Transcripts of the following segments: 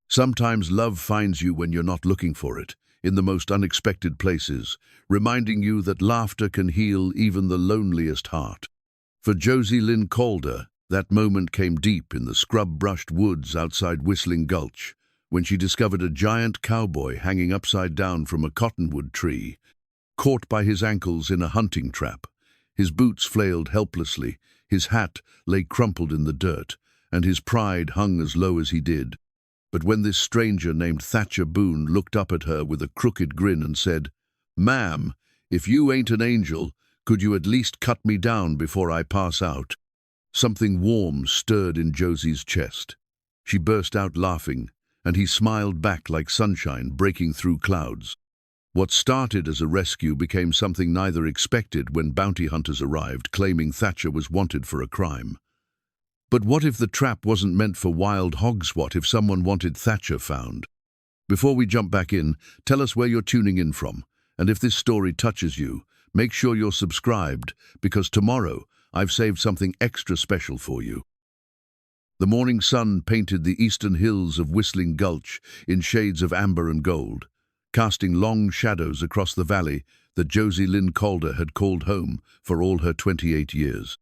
Sometimes love finds you when you're not looking for it, in the most unexpected places, reminding you that laughter can heal even the loneliest heart. For Josie Lynn Calder, that moment came deep in the scrub-brushed woods outside Whistling Gulch, when she discovered a giant cowboy hanging upside down from a cottonwood tree, caught by his ankles in a hunting trap. His boots flailed helplessly, his hat lay crumpled in the dirt, and his pride hung as low as he did. But when this stranger named Thatcher Boone looked up at her with a crooked grin and said, "Ma'am, if you ain't an angel, could you at least cut me down before I pass out?" Something warm stirred in Josie's chest. She burst out laughing, and he smiled back like sunshine breaking through clouds. What started as a rescue became something neither expected when bounty hunters arrived, claiming Thatcher was wanted for a crime. But what if the trap wasn't meant for wild hogs? What if someone wanted Thatcher found? Before we jump back in, tell us where you're tuning in from, and if this story touches you, make sure you're subscribed, because tomorrow I've saved something extra special for you. The morning sun painted the eastern hills of Whistling Gulch in shades of amber and gold, casting long shadows across the valley that Josie Lynn Calder had called home for all her 28 years.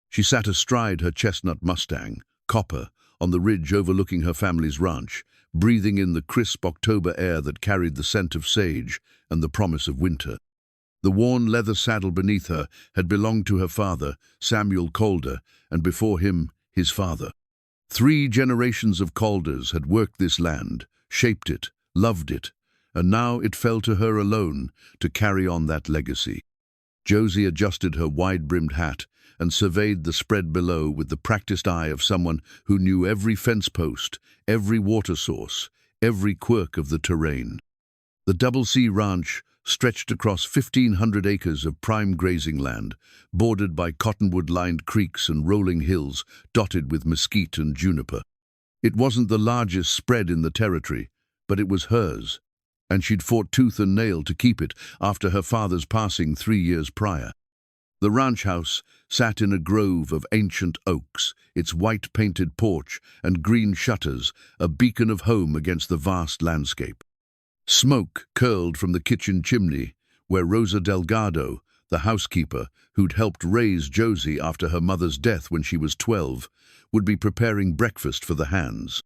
She sat astride her chestnut Mustang, Copper, on the ridge overlooking her family's ranch, breathing in the crisp October air that carried the scent of sage and the promise of winter. The worn leather saddle beneath her had belonged to her father, Samuel Calder, and before him, his father. 3 generations of Calders had worked this land, shaped it, loved it, and now it fell to her alone to carry on that legacy. Josie adjusted her wide-brimmed hat and surveyed the spread below with the practiced eye of someone who knew every fence post, every water source, every quirk of the terrain. The Double C Ranch stretched across 1,500 acres of prime grazing land, bordered by cottonwood-lined creeks and rolling hills dotted with mesquite and juniper. It wasn't the largest spread in the territory, but it was hers, and she'd fought tooth and nail to keep it after her father's passing 3 years prior. The ranch house sat in a grove of ancient oaks, its white-painted porch and green shutters a beacon of home against the vast landscape. Smoke curled from the kitchen chimney, where Rosa Delgado, the housekeeper who'd helped raise Josie after her mother's death when she was 12, would be preparing breakfast for the hands.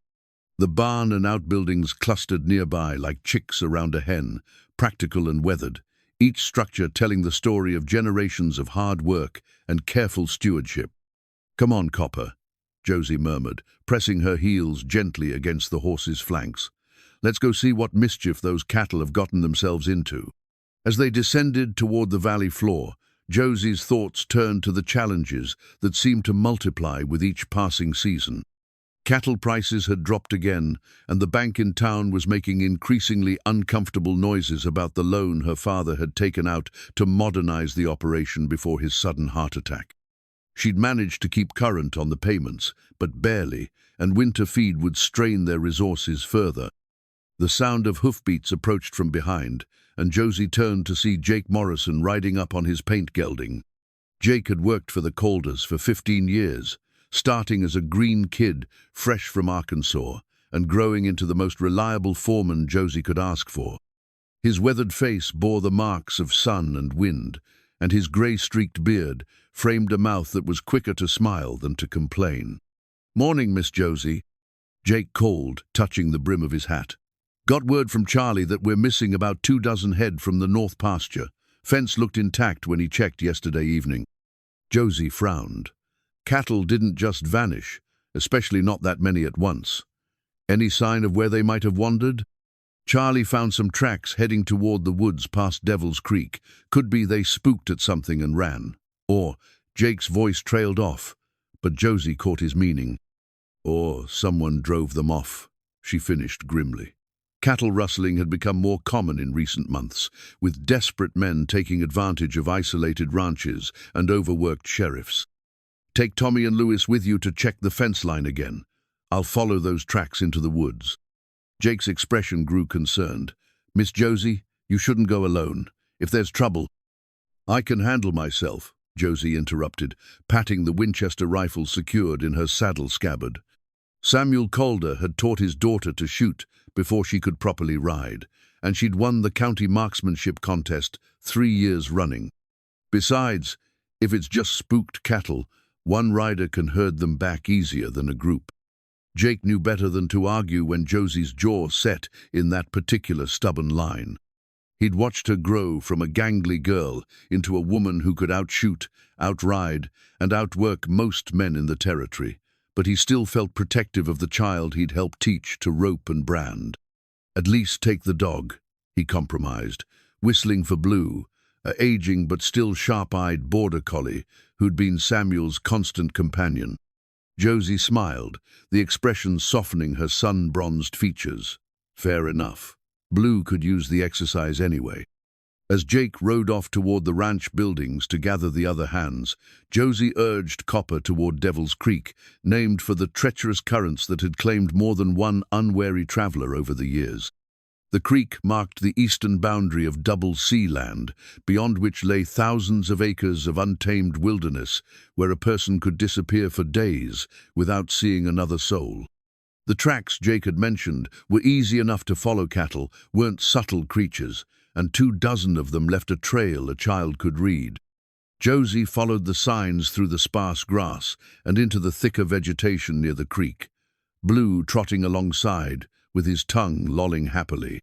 The barn and outbuildings clustered nearby like chicks around a hen, practical and weathered, each structure telling the story of generations of hard work and careful stewardship. "Come on, Copper," Josie murmured, pressing her heels gently against the horse's flanks. "Let's go see what mischief those cattle have gotten themselves into." As they descended toward the valley floor, Josie's thoughts turned to the challenges that seemed to multiply with each passing season. Cattle prices had dropped again, and the bank in town was making increasingly uncomfortable noises about the loan her father had taken out to modernize the operation before his sudden heart attack. She'd managed to keep current on the payments, but barely, and winter feed would strain their resources further. The sound of hoofbeats approached from behind, and Josie turned to see Jake Morrison riding up on his paint gelding. Jake had worked for the Calders for 15 years, starting as a green kid fresh from Arkansas and growing into the most reliable foreman Josie could ask for. His weathered face bore the marks of sun and wind, and his gray-streaked beard framed a mouth that was quicker to smile than to complain. "Morning, Miss Josie," Jake called, touching the brim of his hat. "Got word from Charlie that we're missing about 24 head from the north pasture. Fence looked intact when he checked yesterday evening." Josie frowned. Cattle didn't just vanish, especially not that many at once. Any sign of where they might have wandered? Charlie found some tracks heading toward the woods past Devil's Creek. Could be they spooked at something and ran. Or Jake's voice trailed off, but Josie caught his meaning. Or someone drove them off, she finished grimly. Cattle rustling had become more common in recent months, with desperate men taking advantage of isolated ranches and overworked sheriffs. "Take Tommy and Lewis with you to check the fence line again. I'll follow those tracks into the woods." Jake's expression grew concerned. "Miss Josie, you shouldn't go alone. If there's trouble—" "I can handle myself," Josie interrupted, patting the Winchester rifle secured in her saddle scabbard. Samuel Calder had taught his daughter to shoot before she could properly ride, and she'd won the county marksmanship contest 3 years running. Besides, if it's just spooked cattle, one rider can herd them back easier than a group. Jake knew better than to argue when Josie's jaw set in that particular stubborn line. He'd watched her grow from a gangly girl into a woman who could outshoot, outride, and outwork most men in the territory, but he still felt protective of the child he'd helped teach to rope and brand. At least take the dog, he compromised, whistling for Blue, a aging but still sharp-eyed border collie who'd been Samuel's constant companion. Josie smiled, the expression softening her sun-bronzed features. Fair enough. Blue could use the exercise anyway. As Jake rode off toward the ranch buildings to gather the other hands, Josie urged Copper toward Devil's Creek, named for the treacherous currents that had claimed more than one unwary traveler over the years. The creek marked the eastern boundary of Double Sea land, beyond which lay thousands of acres of untamed wilderness, where a person could disappear for days without seeing another soul. The tracks Jake had mentioned were easy enough to follow. Cattle weren't subtle creatures, and 24 of them left a trail a child could read. Josie followed the signs through the sparse grass and into the thicker vegetation near the creek, Blue trotting alongside, with his tongue lolling happily.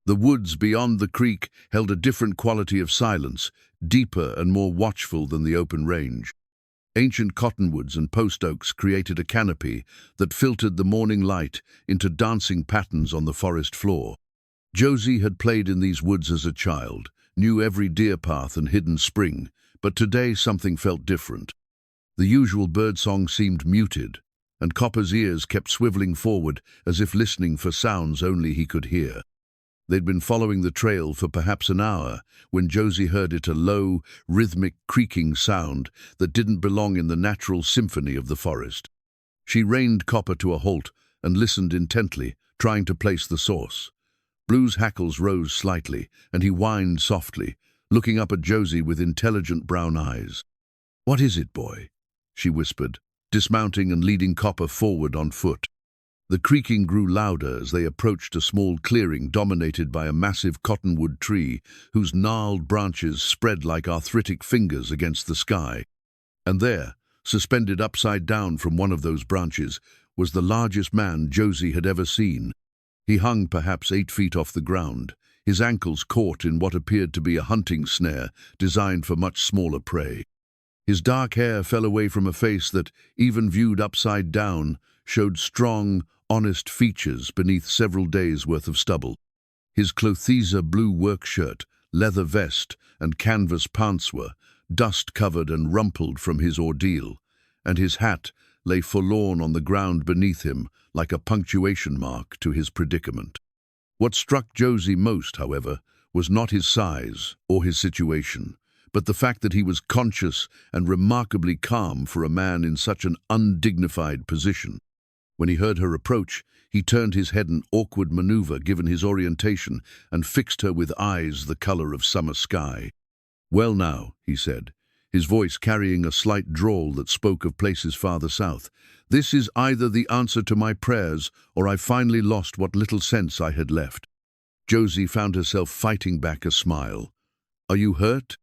The woods beyond the creek held a different quality of silence, deeper and more watchful than the open range. Ancient cottonwoods and post oaks created a canopy that filtered the morning light into dancing patterns on the forest floor. Josie had played in these woods as a child, knew every deer path and hidden spring, but today something felt different. The usual birdsong seemed muted, and Copper's ears kept swiveling forward as if listening for sounds only he could hear. They'd been following the trail for perhaps an hour when Josie heard it, a low, rhythmic creaking sound that didn't belong in the natural symphony of the forest. She reined Copper to a halt and listened intently, trying to place the source. Blue's hackles rose slightly, and he whined softly, looking up at Josie with intelligent brown eyes. "What is it, boy?" she whispered, dismounting and leading Copper forward on foot. The creaking grew louder as they approached a small clearing dominated by a massive cottonwood tree whose gnarled branches spread like arthritic fingers against the sky. And there, suspended upside down from one of those branches, was the largest man Josie had ever seen. He hung perhaps 8 feet off the ground, his ankles caught in what appeared to be a hunting snare designed for much smaller prey. His dark hair fell away from a face that, even viewed upside down, showed strong, honest features beneath several days' worth of stubble. His clothesa blue work shirt, leather vest, and canvas pants were dust-covered and rumpled from his ordeal, and his hat lay forlorn on the ground beneath him like a punctuation mark to his predicament. What struck Josie most, however, was not his size or his situation, but the fact that he was conscious and remarkably calm for a man in such an undignified position. When he heard her approach, he turned his head, an awkward maneuver given his orientation, and fixed her with eyes the color of summer sky. "Well now," he said, his voice carrying a slight drawl that spoke of places farther south, "this is either the answer to my prayers, or I've finally lost what little sense I had left." Josie found herself fighting back a smile. "Are you hurt?"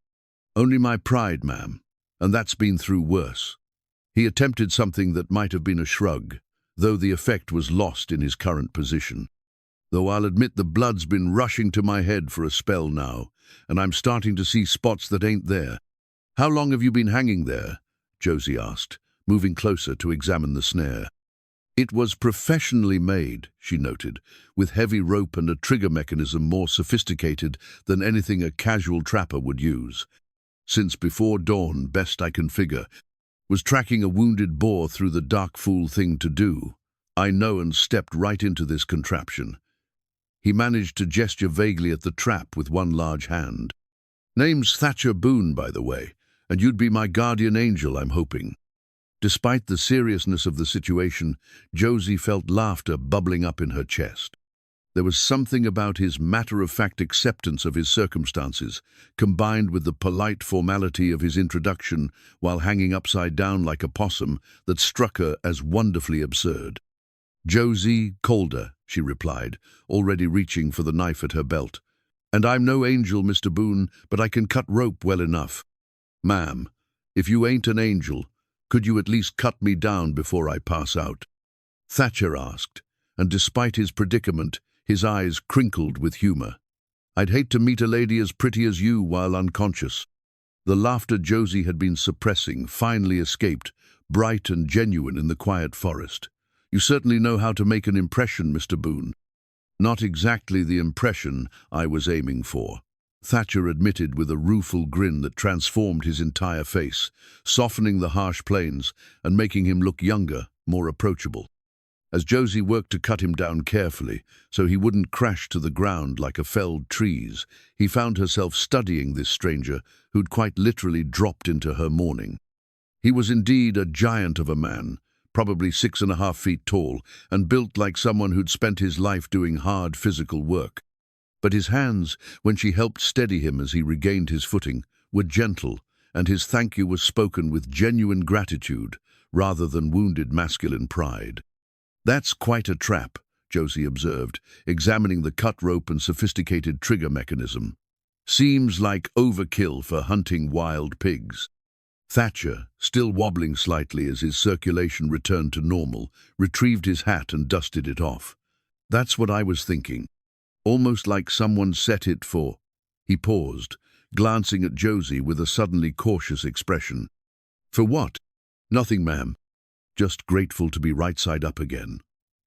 "Only my pride, ma'am, and that's been through worse." He attempted something that might have been a shrug, though the effect was lost in his current position. "Though I'll admit the blood's been rushing to my head for a spell now, and I'm starting to see spots that ain't there." "How long have you been hanging there?" Josie asked, moving closer to examine the snare. It was professionally made, she noted, with heavy rope and a trigger mechanism more sophisticated than anything a casual trapper would use. "Since before dawn, best I can figure. Was tracking a wounded boar through the dark fool thing to do. I know, and stepped right into this contraption." He managed to gesture vaguely at the trap with one large hand. "Name's Thatcher Boone, by the way, and you'd be my guardian angel, I'm hoping." Despite the seriousness of the situation, Josie felt laughter bubbling up in her chest. There was something about his matter-of-fact acceptance of his circumstances, combined with the polite formality of his introduction while hanging upside down like a possum, that struck her as wonderfully absurd. Josie Calder, she replied, already reaching for the knife at her belt. And I'm no angel, Mr. Boone, but I can cut rope well enough. Ma'am, if you ain't an angel, could you at least cut me down before I pass out? Thatcher asked, and despite his predicament, his eyes crinkled with humor. I'd hate to meet a lady as pretty as you while unconscious. The laughter Josie had been suppressing finally escaped, bright and genuine in the quiet forest. You certainly know how to make an impression, Mr. Boone. Not exactly the impression I was aiming for, Thatcher admitted with a rueful grin that transformed his entire face, softening the harsh planes and making him look younger, more approachable. As Josie worked to cut him down carefully, so he wouldn't crash to the ground like a felled trees, he found herself studying this stranger who'd quite literally dropped into her mourning. He was indeed a giant of a man, probably 6.5 feet tall, and built like someone who'd spent his life doing hard physical work. But his hands, when she helped steady him as he regained his footing, were gentle, and his thank you was spoken with genuine gratitude rather than wounded masculine pride. That's quite a trap, Josie observed, examining the cut rope and sophisticated trigger mechanism. Seems like overkill for hunting wild pigs. Thatcher, still wobbling slightly as his circulation returned to normal, retrieved his hat and dusted it off. That's what I was thinking. Almost like someone set it for... He paused, glancing at Josie with a suddenly cautious expression. For what? Nothing, ma'am. Just grateful to be right side up again.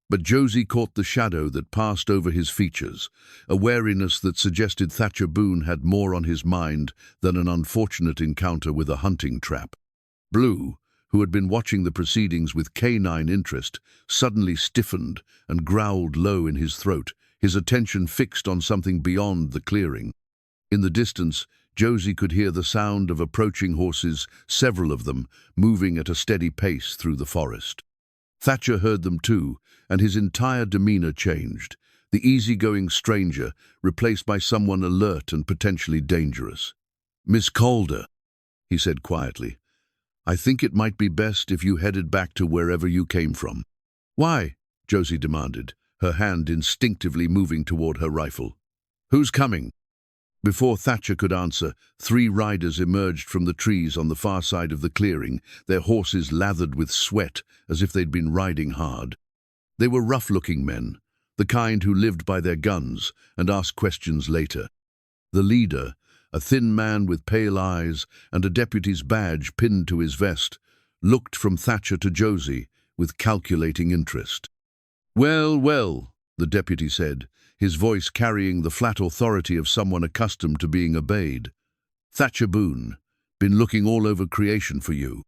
But Josie caught the shadow that passed over his features, a wariness that suggested Thatcher Boone had more on his mind than an unfortunate encounter with a hunting trap. Blue, who had been watching the proceedings with canine interest, suddenly stiffened and growled low in his throat, his attention fixed on something beyond the clearing. In the distance, Josie could hear the sound of approaching horses, several of them, moving at a steady pace through the forest. Thatcher heard them too, and his entire demeanor changed, the easygoing stranger replaced by someone alert and potentially dangerous. Miss Calder, he said quietly, I think it might be best if you headed back to wherever you came from. Why? Josie demanded, her hand instinctively moving toward her rifle. Who's coming? Before Thatcher could answer, 3 riders emerged from the trees on the far side of the clearing, their horses lathered with sweat as if they'd been riding hard. They were rough-looking men, the kind who lived by their guns and asked questions later. The leader, a thin man with pale eyes and a deputy's badge pinned to his vest, looked from Thatcher to Josie with calculating interest. Well, well, the deputy said, his voice carrying the flat authority of someone accustomed to being obeyed. Thatcher Boone, been looking all over creation for you.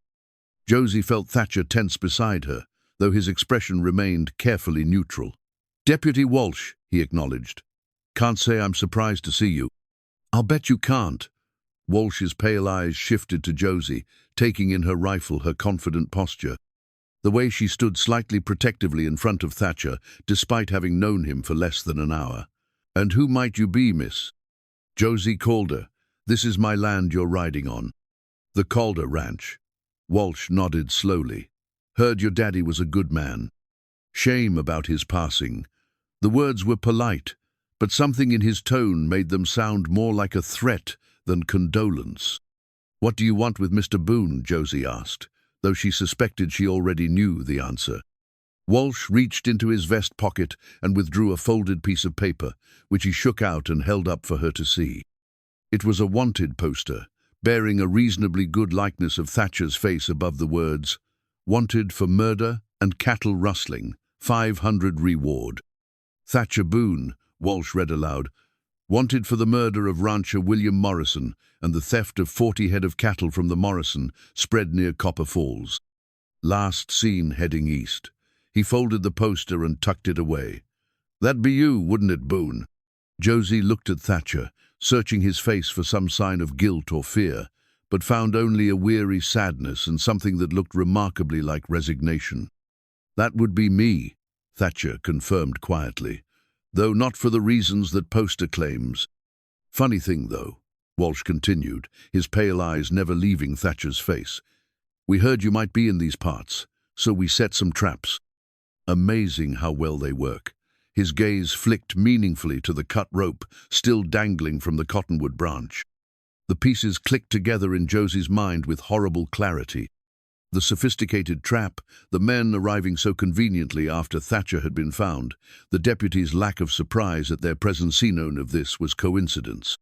Josie felt Thatcher tense beside her, though his expression remained carefully neutral. Deputy Walsh, he acknowledged. Can't say I'm surprised to see you. I'll bet you can't. Walsh's pale eyes shifted to Josie, taking in her rifle, her confident posture. The way she stood slightly protectively in front of Thatcher, despite having known him for less than an hour. And who might you be, miss? Josie Calder. This is my land you're riding on. The Calder Ranch. Walsh nodded slowly. Heard your daddy was a good man. Shame about his passing. The words were polite, but something in his tone made them sound more like a threat than condolence. What do you want with Mr. Boone? Josie asked, though she suspected she already knew the answer. Walsh reached into his vest pocket and withdrew a folded piece of paper, which he shook out and held up for her to see. It was a wanted poster, bearing a reasonably good likeness of Thatcher's face above the words, Wanted for murder and cattle rustling, 500 reward. Thatcher Boone, Walsh read aloud, wanted for the murder of rancher William Morrison and the theft of 40 head of cattle from the Morrison spread near Copper Falls. Last seen heading east. He folded the poster and tucked it away. That'd be you, wouldn't it, Boone? Josie looked at Thatcher, searching his face for some sign of guilt or fear, but found only a weary sadness and something that looked remarkably like resignation. That would be me, Thatcher confirmed quietly, though not for the reasons that poster claims. Funny thing, though, Walsh continued, his pale eyes never leaving Thatcher's face. We heard you might be in these parts, so we set some traps. Amazing how well they work. His gaze flicked meaningfully to the cut rope still dangling from the cottonwood branch. The pieces clicked together in Josie's mind with horrible clarity. The sophisticated trap, the men arriving so conveniently after Thatcher had been found, the deputy's lack of surprise at their presence. None of this was coincidence.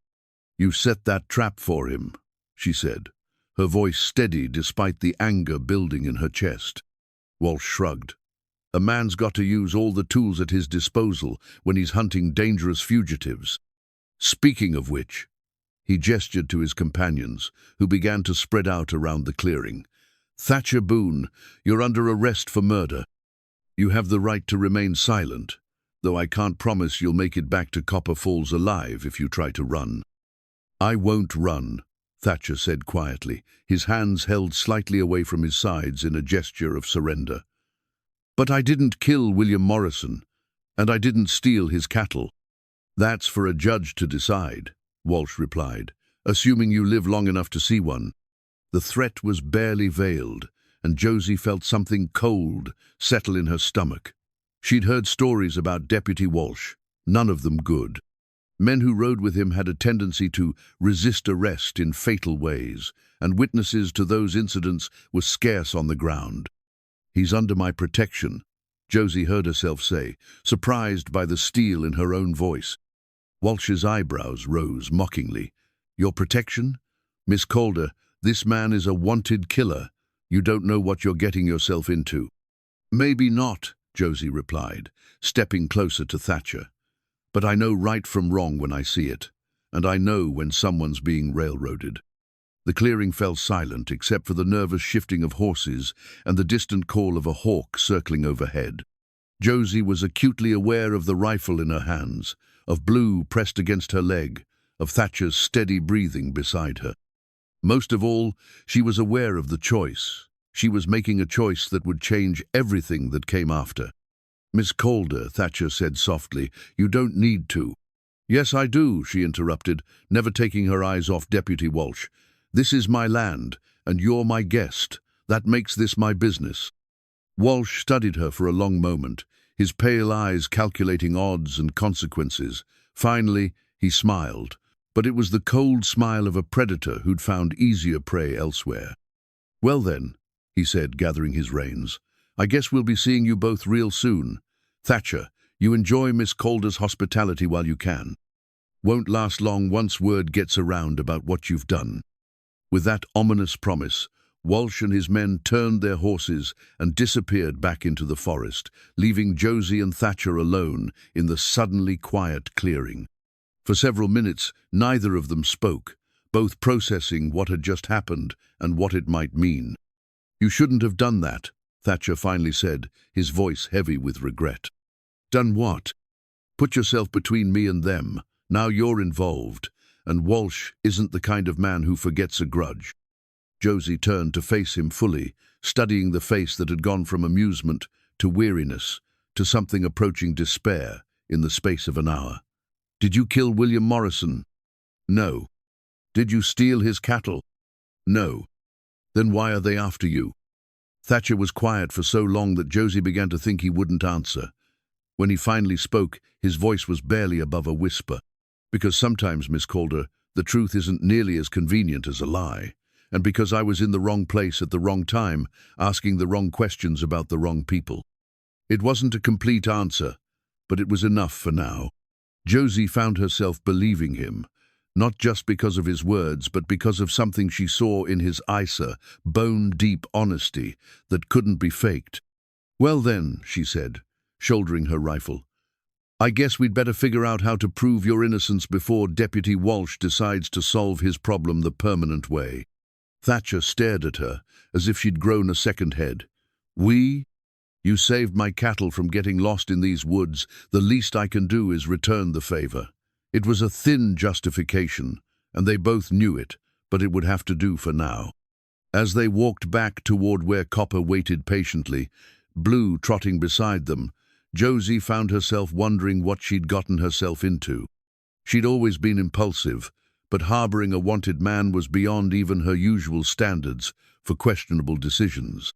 "You set that trap for him," she said, her voice steady despite the anger building in her chest. Walsh shrugged. "A man's got to use all the tools at his disposal when he's hunting dangerous fugitives. Speaking of which," he gestured to his companions, who began to spread out around the clearing. "Thatcher Boone, you're under arrest for murder. You have the right to remain silent, though I can't promise you'll make it back to Copper Falls alive if you try to run." "I won't run," Thatcher said quietly, his hands held slightly away from his sides in a gesture of surrender. "But I didn't kill William Morrison, and I didn't steal his cattle." "That's for a judge to decide," Walsh replied, "assuming you live long enough to see one." The threat was barely veiled, and Josie felt something cold settle in her stomach. She'd heard stories about Deputy Walsh, none of them good. Men who rode with him had a tendency to resist arrest in fatal ways, and witnesses to those incidents were scarce on the ground. "He's under my protection," Josie heard herself say, surprised by the steel in her own voice. Walsh's eyebrows rose mockingly. "Your protection? Miss Calder, this man is a wanted killer. You don't know what you're getting yourself into." "Maybe not," Josie replied, stepping closer to Thatcher. "But I know right from wrong when I see it, and I know when someone's being railroaded." The clearing fell silent except for the nervous shifting of horses and the distant call of a hawk circling overhead. Josie was acutely aware of the rifle in her hands, of Blue pressed against her leg, of Thatcher's steady breathing beside her. Most of all, she was aware of the choice. She was making a choice that would change everything that came after. "Miss Calder," Thatcher said softly, "you don't need to." "Yes, I do," she interrupted, never taking her eyes off Deputy Walsh. "This is my land, and you're my guest. That makes this my business." Walsh studied her for a long moment, his pale eyes calculating odds and consequences. Finally, he smiled, but it was the cold smile of a predator who'd found easier prey elsewhere. "Well then," he said, gathering his reins, "I guess we'll be seeing you both real soon. Thatcher, you enjoy Miss Calder's hospitality while you can. Won't last long once word gets around about what you've done." With that ominous promise, Walsh and his men turned their horses and disappeared back into the forest, leaving Josie and Thatcher alone in the suddenly quiet clearing. For several minutes, neither of them spoke, both processing what had just happened and what it might mean. "You shouldn't have done that," Thatcher finally said, his voice heavy with regret. "Done what?" "Put yourself between me and them. Now you're involved, and Walsh isn't the kind of man who forgets a grudge." Josie turned to face him fully, studying the face that had gone from amusement to weariness to something approaching despair in the space of an hour. "Did you kill William Morrison?" "No." "Did you steal his cattle?" "No." "Then why are they after you?" Thatcher was quiet for so long that Josie began to think he wouldn't answer. When he finally spoke, his voice was barely above a whisper. "Because sometimes, Miss Calder, the truth isn't nearly as convenient as a lie. And because I was in the wrong place at the wrong time, asking the wrong questions about the wrong people." It wasn't a complete answer, but it was enough for now. Josie found herself believing him, not just because of his words, but because of something she saw in his icy, bone-deep honesty that couldn't be faked. "Well then," she said, shouldering her rifle, "I guess we'd better figure out how to prove your innocence before Deputy Walsh decides to solve his problem the permanent way." Thatcher stared at her, as if she'd grown a second head. "We? You saved my cattle from getting lost in these woods. The least I can do is return the favor." It was a thin justification, and they both knew it, but it would have to do for now. As they walked back toward where Copper waited patiently, Blue trotting beside them, Josie found herself wondering what she'd gotten herself into. She'd always been impulsive, but harboring a wanted man was beyond even her usual standards for questionable decisions.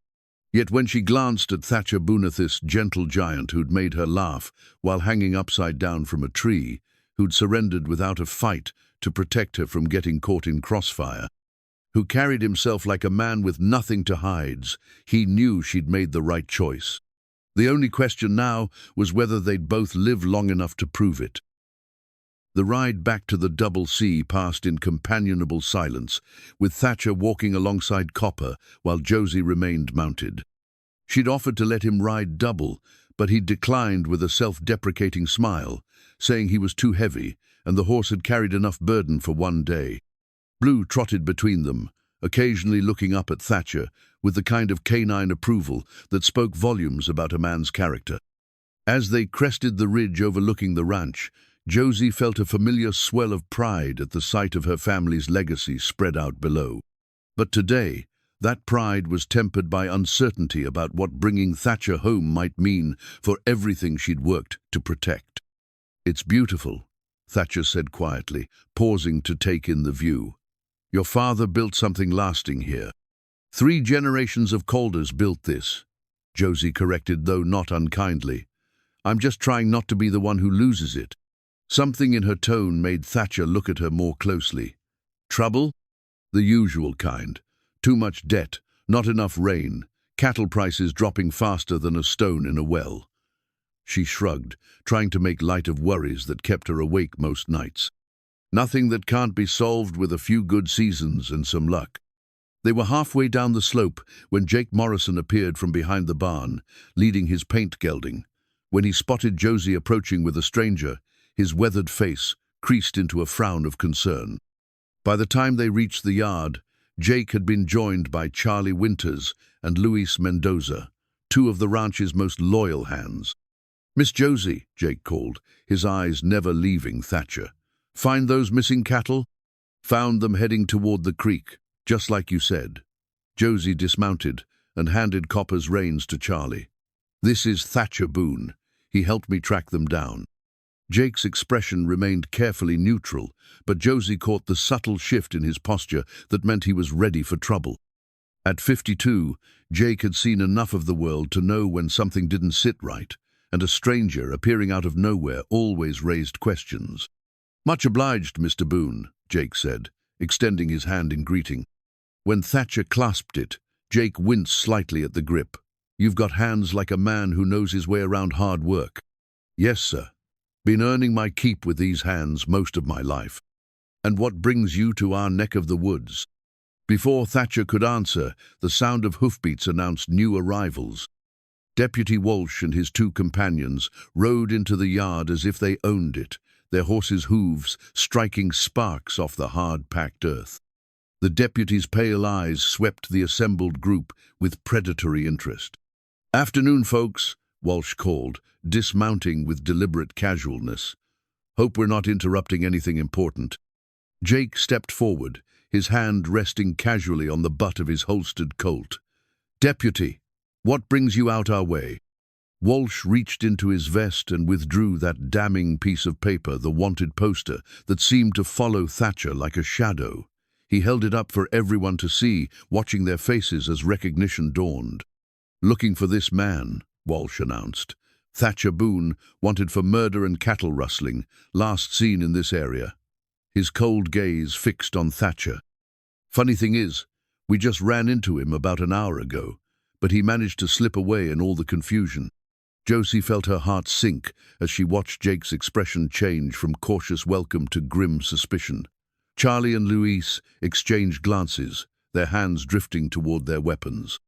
Yet when she glanced at Thatcher Boone, this gentle giant who'd made her laugh while hanging upside down from a tree, who'd surrendered without a fight to protect her from getting caught in crossfire, who carried himself like a man with nothing to hide, he knew she'd made the right choice. The only question now was whether they'd both live long enough to prove it. The ride back to the Double C passed in companionable silence, with Thatcher walking alongside Copper while Josie remained mounted. She'd offered to let him ride double, but he'd declined with a self-deprecating smile, saying he was too heavy and the horse had carried enough burden for one day. Blue trotted between them, occasionally looking up at Thatcher with the kind of canine approval that spoke volumes about a man's character. As they crested the ridge overlooking the ranch, Josie felt a familiar swell of pride at the sight of her family's legacy spread out below. But today, that pride was tempered by uncertainty about what bringing Thatcher home might mean for everything she'd worked to protect. "It's beautiful," Thatcher said quietly, pausing to take in the view. "Your father built something lasting here. 3 generations of Calders built this," Josie corrected, though not unkindly. "I'm just trying not to be the one who loses it." Something in her tone made Thatcher look at her more closely. "Trouble?" "The usual kind. Too much debt, not enough rain, cattle prices dropping faster than a stone in a well." She shrugged, trying to make light of worries that kept her awake most nights. "Nothing that can't be solved with a few good seasons and some luck." They were halfway down the slope when Jake Morrison appeared from behind the barn, leading his paint gelding. When he spotted Josie approaching with a stranger, his weathered face creased into a frown of concern. By the time they reached the yard, Jake had been joined by Charlie Winters and Luis Mendoza, 2 of the ranch's most loyal hands. "Miss Josie," Jake called, his eyes never leaving Thatcher. "Find those missing cattle?" "Found them heading toward the creek, just like you said." Josie dismounted and handed Copper's reins to Charlie. "This is Thatcher Boone. He helped me track them down." Jake's expression remained carefully neutral, but Josie caught the subtle shift in his posture that meant he was ready for trouble. At 52, Jake had seen enough of the world to know when something didn't sit right, and a stranger appearing out of nowhere always raised questions. "Much obliged, Mr. Boone," Jake said, extending his hand in greeting. When Thatcher clasped it, Jake winced slightly at the grip. "You've got hands like a man who knows his way around hard work." "Yes, sir. Been earning my keep with these hands most of my life." "And what brings you to our neck of the woods?" Before Thatcher could answer, the sound of hoofbeats announced new arrivals. Deputy Walsh and his 2 companions rode into the yard as if they owned it, their horses' hooves striking sparks off the hard-packed earth. The deputy's pale eyes swept the assembled group with predatory interest. "Afternoon, folks," Walsh called, dismounting with deliberate casualness. "Hope we're not interrupting anything important." Jake stepped forward, his hand resting casually on the butt of his holstered Colt. "Deputy, what brings you out our way?" Walsh reached into his vest and withdrew that damning piece of paper, the wanted poster, that seemed to follow Thatcher like a shadow. He held it up for everyone to see, watching their faces as recognition dawned. "Looking for this man," Walsh announced. "Thatcher Boone, wanted for murder and cattle rustling, last seen in this area." His cold gaze fixed on Thatcher. "Funny thing is, we just ran into him about an hour ago, but he managed to slip away in all the confusion." Josie felt her heart sink as she watched Jake's expression change from cautious welcome to grim suspicion. Charlie and Luis exchanged glances, their hands drifting toward their weapons.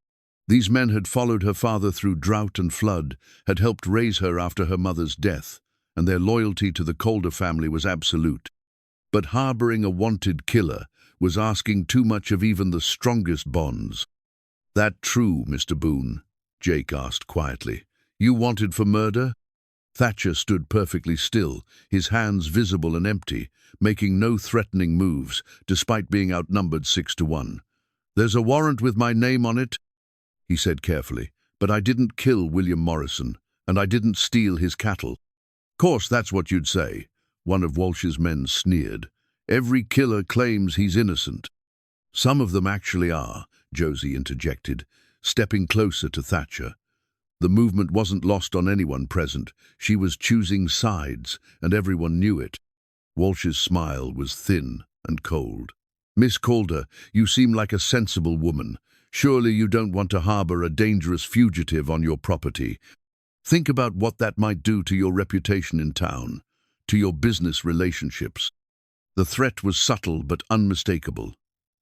These men had followed her father through drought and flood, had helped raise her after her mother's death, and their loyalty to the Calder family was absolute. But harboring a wanted killer was asking too much of even the strongest bonds. "That true, Mr. Boone?" Jake asked quietly. "You wanted for murder?" Thatcher stood perfectly still, his hands visible and empty, making no threatening moves, despite being outnumbered 6-1. "There's a warrant with my name on it," he said carefully, "but I didn't kill William Morrison, and I didn't steal his cattle." "Course that's what you'd say," one of Walsh's men sneered. "Every killer claims he's innocent." "Some of them actually are," Josie interjected, stepping closer to Thatcher. The movement wasn't lost on anyone present. She was choosing sides, and everyone knew it. Walsh's smile was thin and cold. "Miss Calder, you seem like a sensible woman. Surely you don't want to harbor a dangerous fugitive on your property. Think about what that might do to your reputation in town, to your business relationships." The threat was subtle but unmistakable.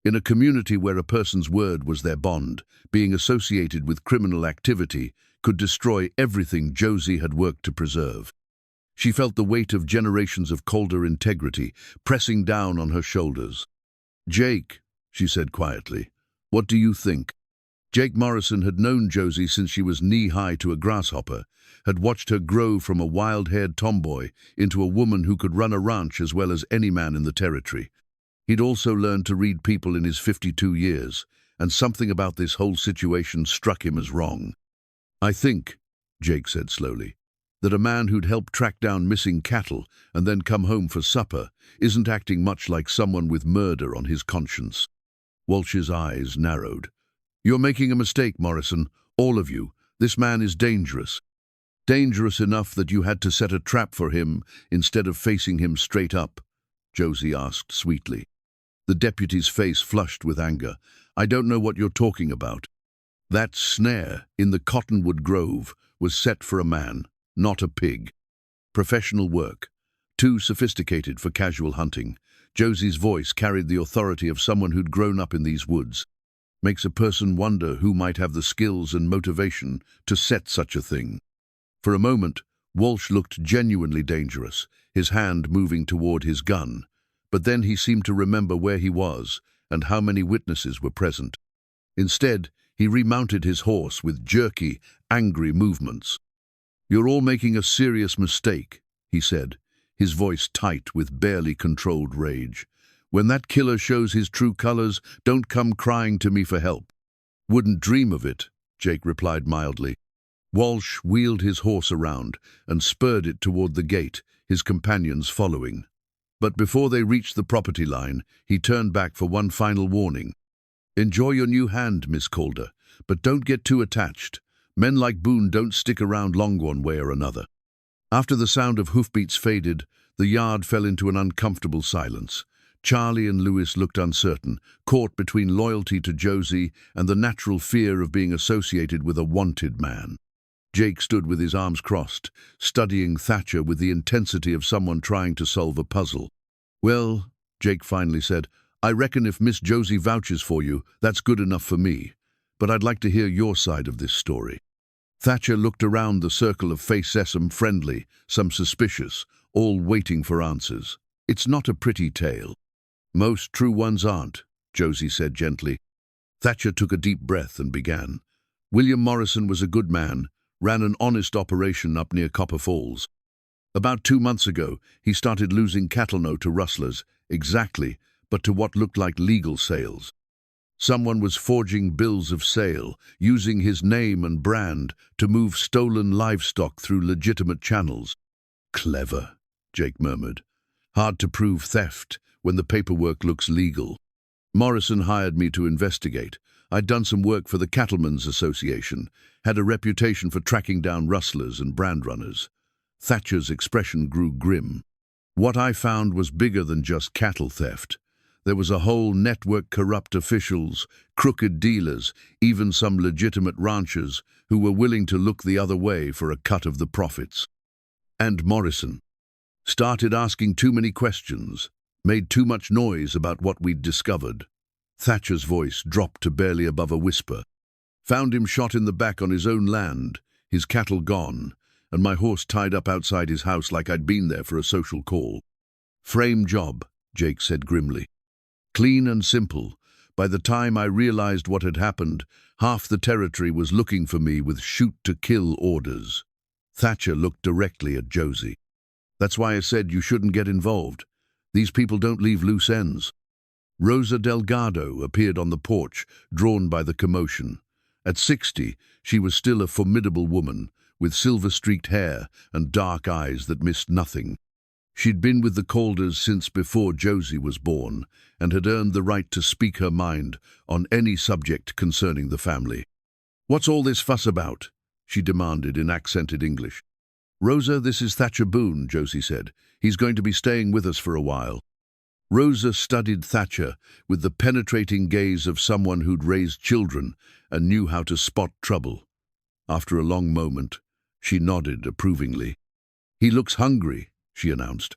In a community where a person's word was their bond, being associated with criminal activity could destroy everything Josie had worked to preserve. She felt the weight of generations of Calder integrity pressing down on her shoulders. "Jake," she said quietly, "what do you think?" Jake Morrison had known Josie since she was knee-high to a grasshopper, had watched her grow from a wild-haired tomboy into a woman who could run a ranch as well as any man in the territory. He'd also learned to read people in his 52 years, and something about this whole situation struck him as wrong. "I think," Jake said slowly, "that a man who'd helped track down missing cattle and then come home for supper isn't acting much like someone with murder on his conscience." Walsh's eyes narrowed. "You're making a mistake, Morrison, all of you. This man is dangerous. Dangerous enough that you had to set a trap for him instead of facing him straight up," Josie asked sweetly. The deputy's face flushed with anger. "I don't know what you're talking about. That snare in the cottonwood grove was set for a man, not a pig. Professional work. Too sophisticated for casual hunting." Josie's voice carried the authority of someone who'd grown up in these woods. "Makes a person wonder who might have the skills and motivation to set such a thing." For a moment, Walsh looked genuinely dangerous, his hand moving toward his gun. But then he seemed to remember where he was and how many witnesses were present. Instead, he remounted his horse with jerky, angry movements. "You're all making a serious mistake," he said, his voice tight with barely controlled rage. "When that killer shows his true colors, don't come crying to me for help." "Wouldn't dream of it," Jake replied mildly. Walsh wheeled his horse around and spurred it toward the gate, his companions following. But before they reached the property line, he turned back for one final warning. "Enjoy your new hand, Miss Calder, but don't get too attached. Men like Boone don't stick around long one way or another." After the sound of hoofbeats faded, the yard fell into an uncomfortable silence. Charlie and Lewis looked uncertain, caught between loyalty to Josie and the natural fear of being associated with a wanted man. Jake stood with his arms crossed, studying Thatcher with the intensity of someone trying to solve a puzzle. "Well," Jake finally said, "I reckon if Miss Josie vouches for you, that's good enough for me. But I'd like to hear your side of this story." Thatcher looked around the circle of faces, some friendly, some suspicious, all waiting for answers. "It's not a pretty tale." "Most true ones aren't," Josie said gently. Thatcher took a deep breath and began. "William Morrison was a good man, ran an honest operation up near Copper Falls. About 2 months ago, he started losing cattle no to rustlers, exactly, but to what looked like legal sales. Someone was forging bills of sale, using his name and brand to move stolen livestock through legitimate channels." "Clever," Jake murmured. "Hard to prove theft when the paperwork looks legal." "Morrison hired me to investigate. I'd done some work for the Cattlemen's Association, had a reputation for tracking down rustlers and brand runners." Thatcher's expression grew grim. "What I found was bigger than just cattle theft. There was a whole network of corrupt officials, crooked dealers, even some legitimate ranchers who were willing to look the other way for a cut of the profits. And Morrison started asking too many questions, made too much noise about what we'd discovered." Thatcher's voice dropped to barely above a whisper. "Found him shot in the back on his own land, his cattle gone, and my horse tied up outside his house like I'd been there for a social call. Frame job," Jake said grimly. "Clean and simple. By the time I realized what had happened, half the territory was looking for me with shoot-to-kill orders." Thatcher looked directly at Josie. "That's why I said you shouldn't get involved. These people don't leave loose ends." Rosa Delgado appeared on the porch, drawn by the commotion. At 60, she was still a formidable woman, with silver-streaked hair and dark eyes that missed nothing. She'd been with the Calders since before Josie was born, and had earned the right to speak her mind on any subject concerning the family. "What's all this fuss about?" she demanded in accented English. "Rosa, this is Thatcher Boone," Josie said. "He's going to be staying with us for a while." Rosa studied Thatcher with the penetrating gaze of someone who'd raised children and knew how to spot trouble. After a long moment, she nodded approvingly. "He looks hungry," she announced.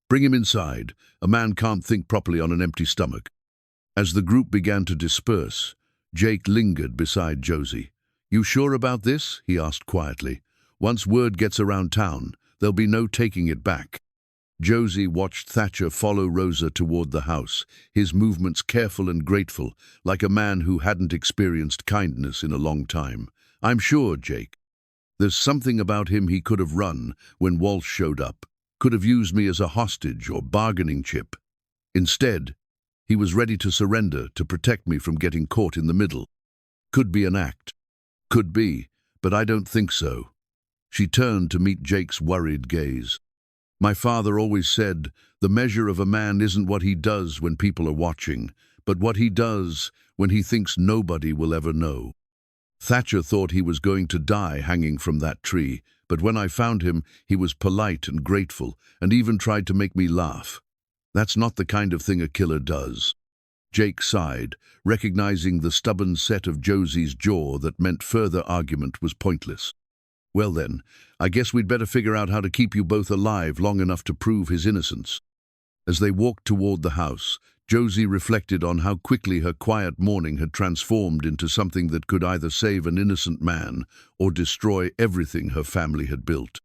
"Bring him inside. A man can't think properly on an empty stomach." As the group began to disperse, Jake lingered beside Josie. "You sure about this?" he asked quietly. "Once word gets around town, there'll be no taking it back." Josie watched Thatcher follow Rosa toward the house, his movements careful and grateful, like a man who hadn't experienced kindness in a long time. "I'm sure, Jake. There's something about him he could have run when Walsh showed up, could have used me as a hostage or bargaining chip. Instead, he was ready to surrender to protect me from getting caught in the middle. Could be an act. Could be, but I don't think so." She turned to meet Jake's worried gaze. "My father always said, the measure of a man isn't what he does when people are watching, but what he does when he thinks nobody will ever know. Thatcher thought he was going to die hanging from that tree, but when I found him, he was polite and grateful, and even tried to make me laugh. That's not the kind of thing a killer does." Jake sighed, recognizing the stubborn set of Josie's jaw that meant further argument was pointless. "Well then, I guess we'd better figure out how to keep you both alive long enough to prove his innocence." As they walked toward the house, Josie reflected on how quickly her quiet morning had transformed into something that could either save an innocent man or destroy everything her family had built.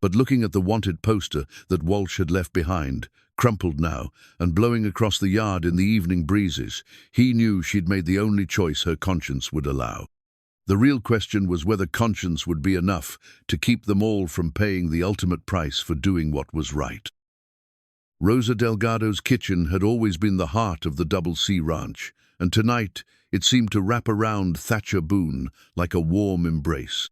But looking at the wanted poster that Walsh had left behind, crumpled now and blowing across the yard in the evening breezes, he knew she'd made the only choice her conscience would allow. The real question was whether conscience would be enough to keep them all from paying the ultimate price for doing what was right. Rosa Delgado's kitchen had always been the heart of the Double C Ranch, and tonight it seemed to wrap around Thatcher Boone like a warm embrace.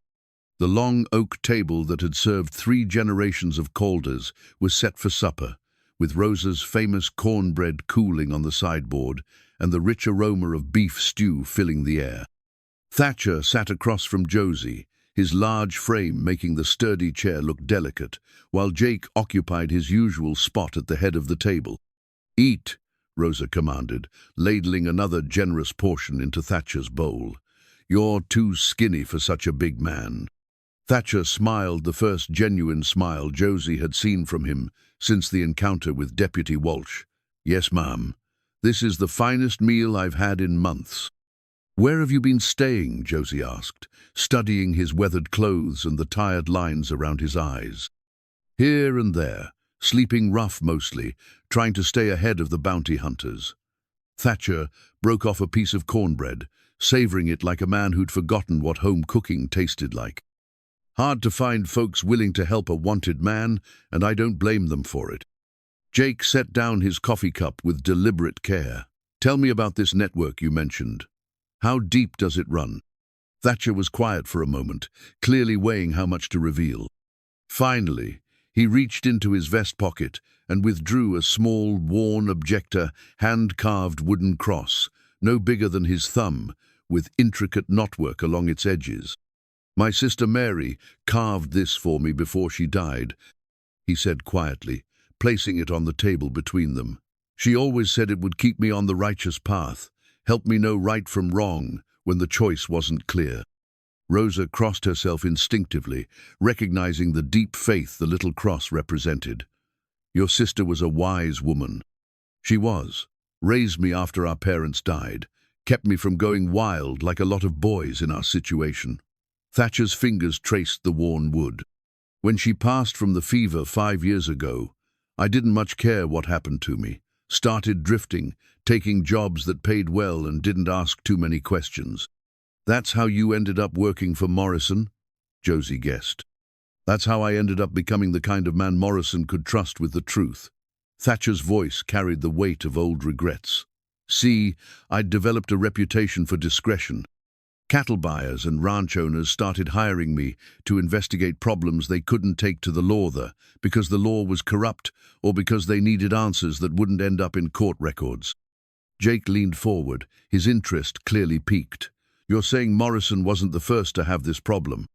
The long oak table that had served 3 generations of Calders was set for supper, with Rosa's famous cornbread cooling on the sideboard and the rich aroma of beef stew filling the air. Thatcher sat across from Josie, his large frame making the sturdy chair look delicate, while Jake occupied his usual spot at the head of the table. "Eat," Rosa commanded, ladling another generous portion into Thatcher's bowl. "You're too skinny for such a big man." Thatcher smiled, the first genuine smile Josie had seen from him since the encounter with Deputy Walsh. "Yes, ma'am. This is the finest meal I've had in months." "Where have you been staying?" Josie asked, studying his weathered clothes and the tired lines around his eyes. "Here and there, sleeping rough mostly, trying to stay ahead of the bounty hunters." Thatcher broke off a piece of cornbread, savoring it like a man who'd forgotten what home cooking tasted like. "Hard to find folks willing to help a wanted man, and I don't blame them for it." Jake set down his coffee cup with deliberate care. "Tell me about this network you mentioned. How deep does it run?" Thatcher was quiet for a moment, clearly weighing how much to reveal. Finally, he reached into his vest pocket and withdrew a small, worn objector, hand-carved wooden cross, no bigger than his thumb, with intricate knotwork along its edges. "My sister Mary carved this for me before she died," he said quietly, placing it on the table between them. "She always said it would keep me on the righteous path, help me know right from wrong when the choice wasn't clear." Rosa crossed herself instinctively, recognizing the deep faith the little cross represented. "Your sister was a wise woman." "She was. Raised me after our parents died, kept me from going wild like a lot of boys in our situation." Thatcher's fingers traced the worn wood. "When she passed from the fever 5 years ago, I didn't much care what happened to me. Started drifting, taking jobs that paid well and didn't ask too many questions." "That's how you ended up working for Morrison?" Josie guessed. "That's how I ended up becoming the kind of man Morrison could trust with the truth." Thatcher's voice carried the weight of old regrets. "See, I'd developed a reputation for discretion. Cattle buyers and ranch owners started hiring me to investigate problems they couldn't take to the law there because the law was corrupt or because they needed answers that wouldn't end up in court records." Jake leaned forward, his interest clearly piqued. You're saying Morrison wasn't the first to have this problem?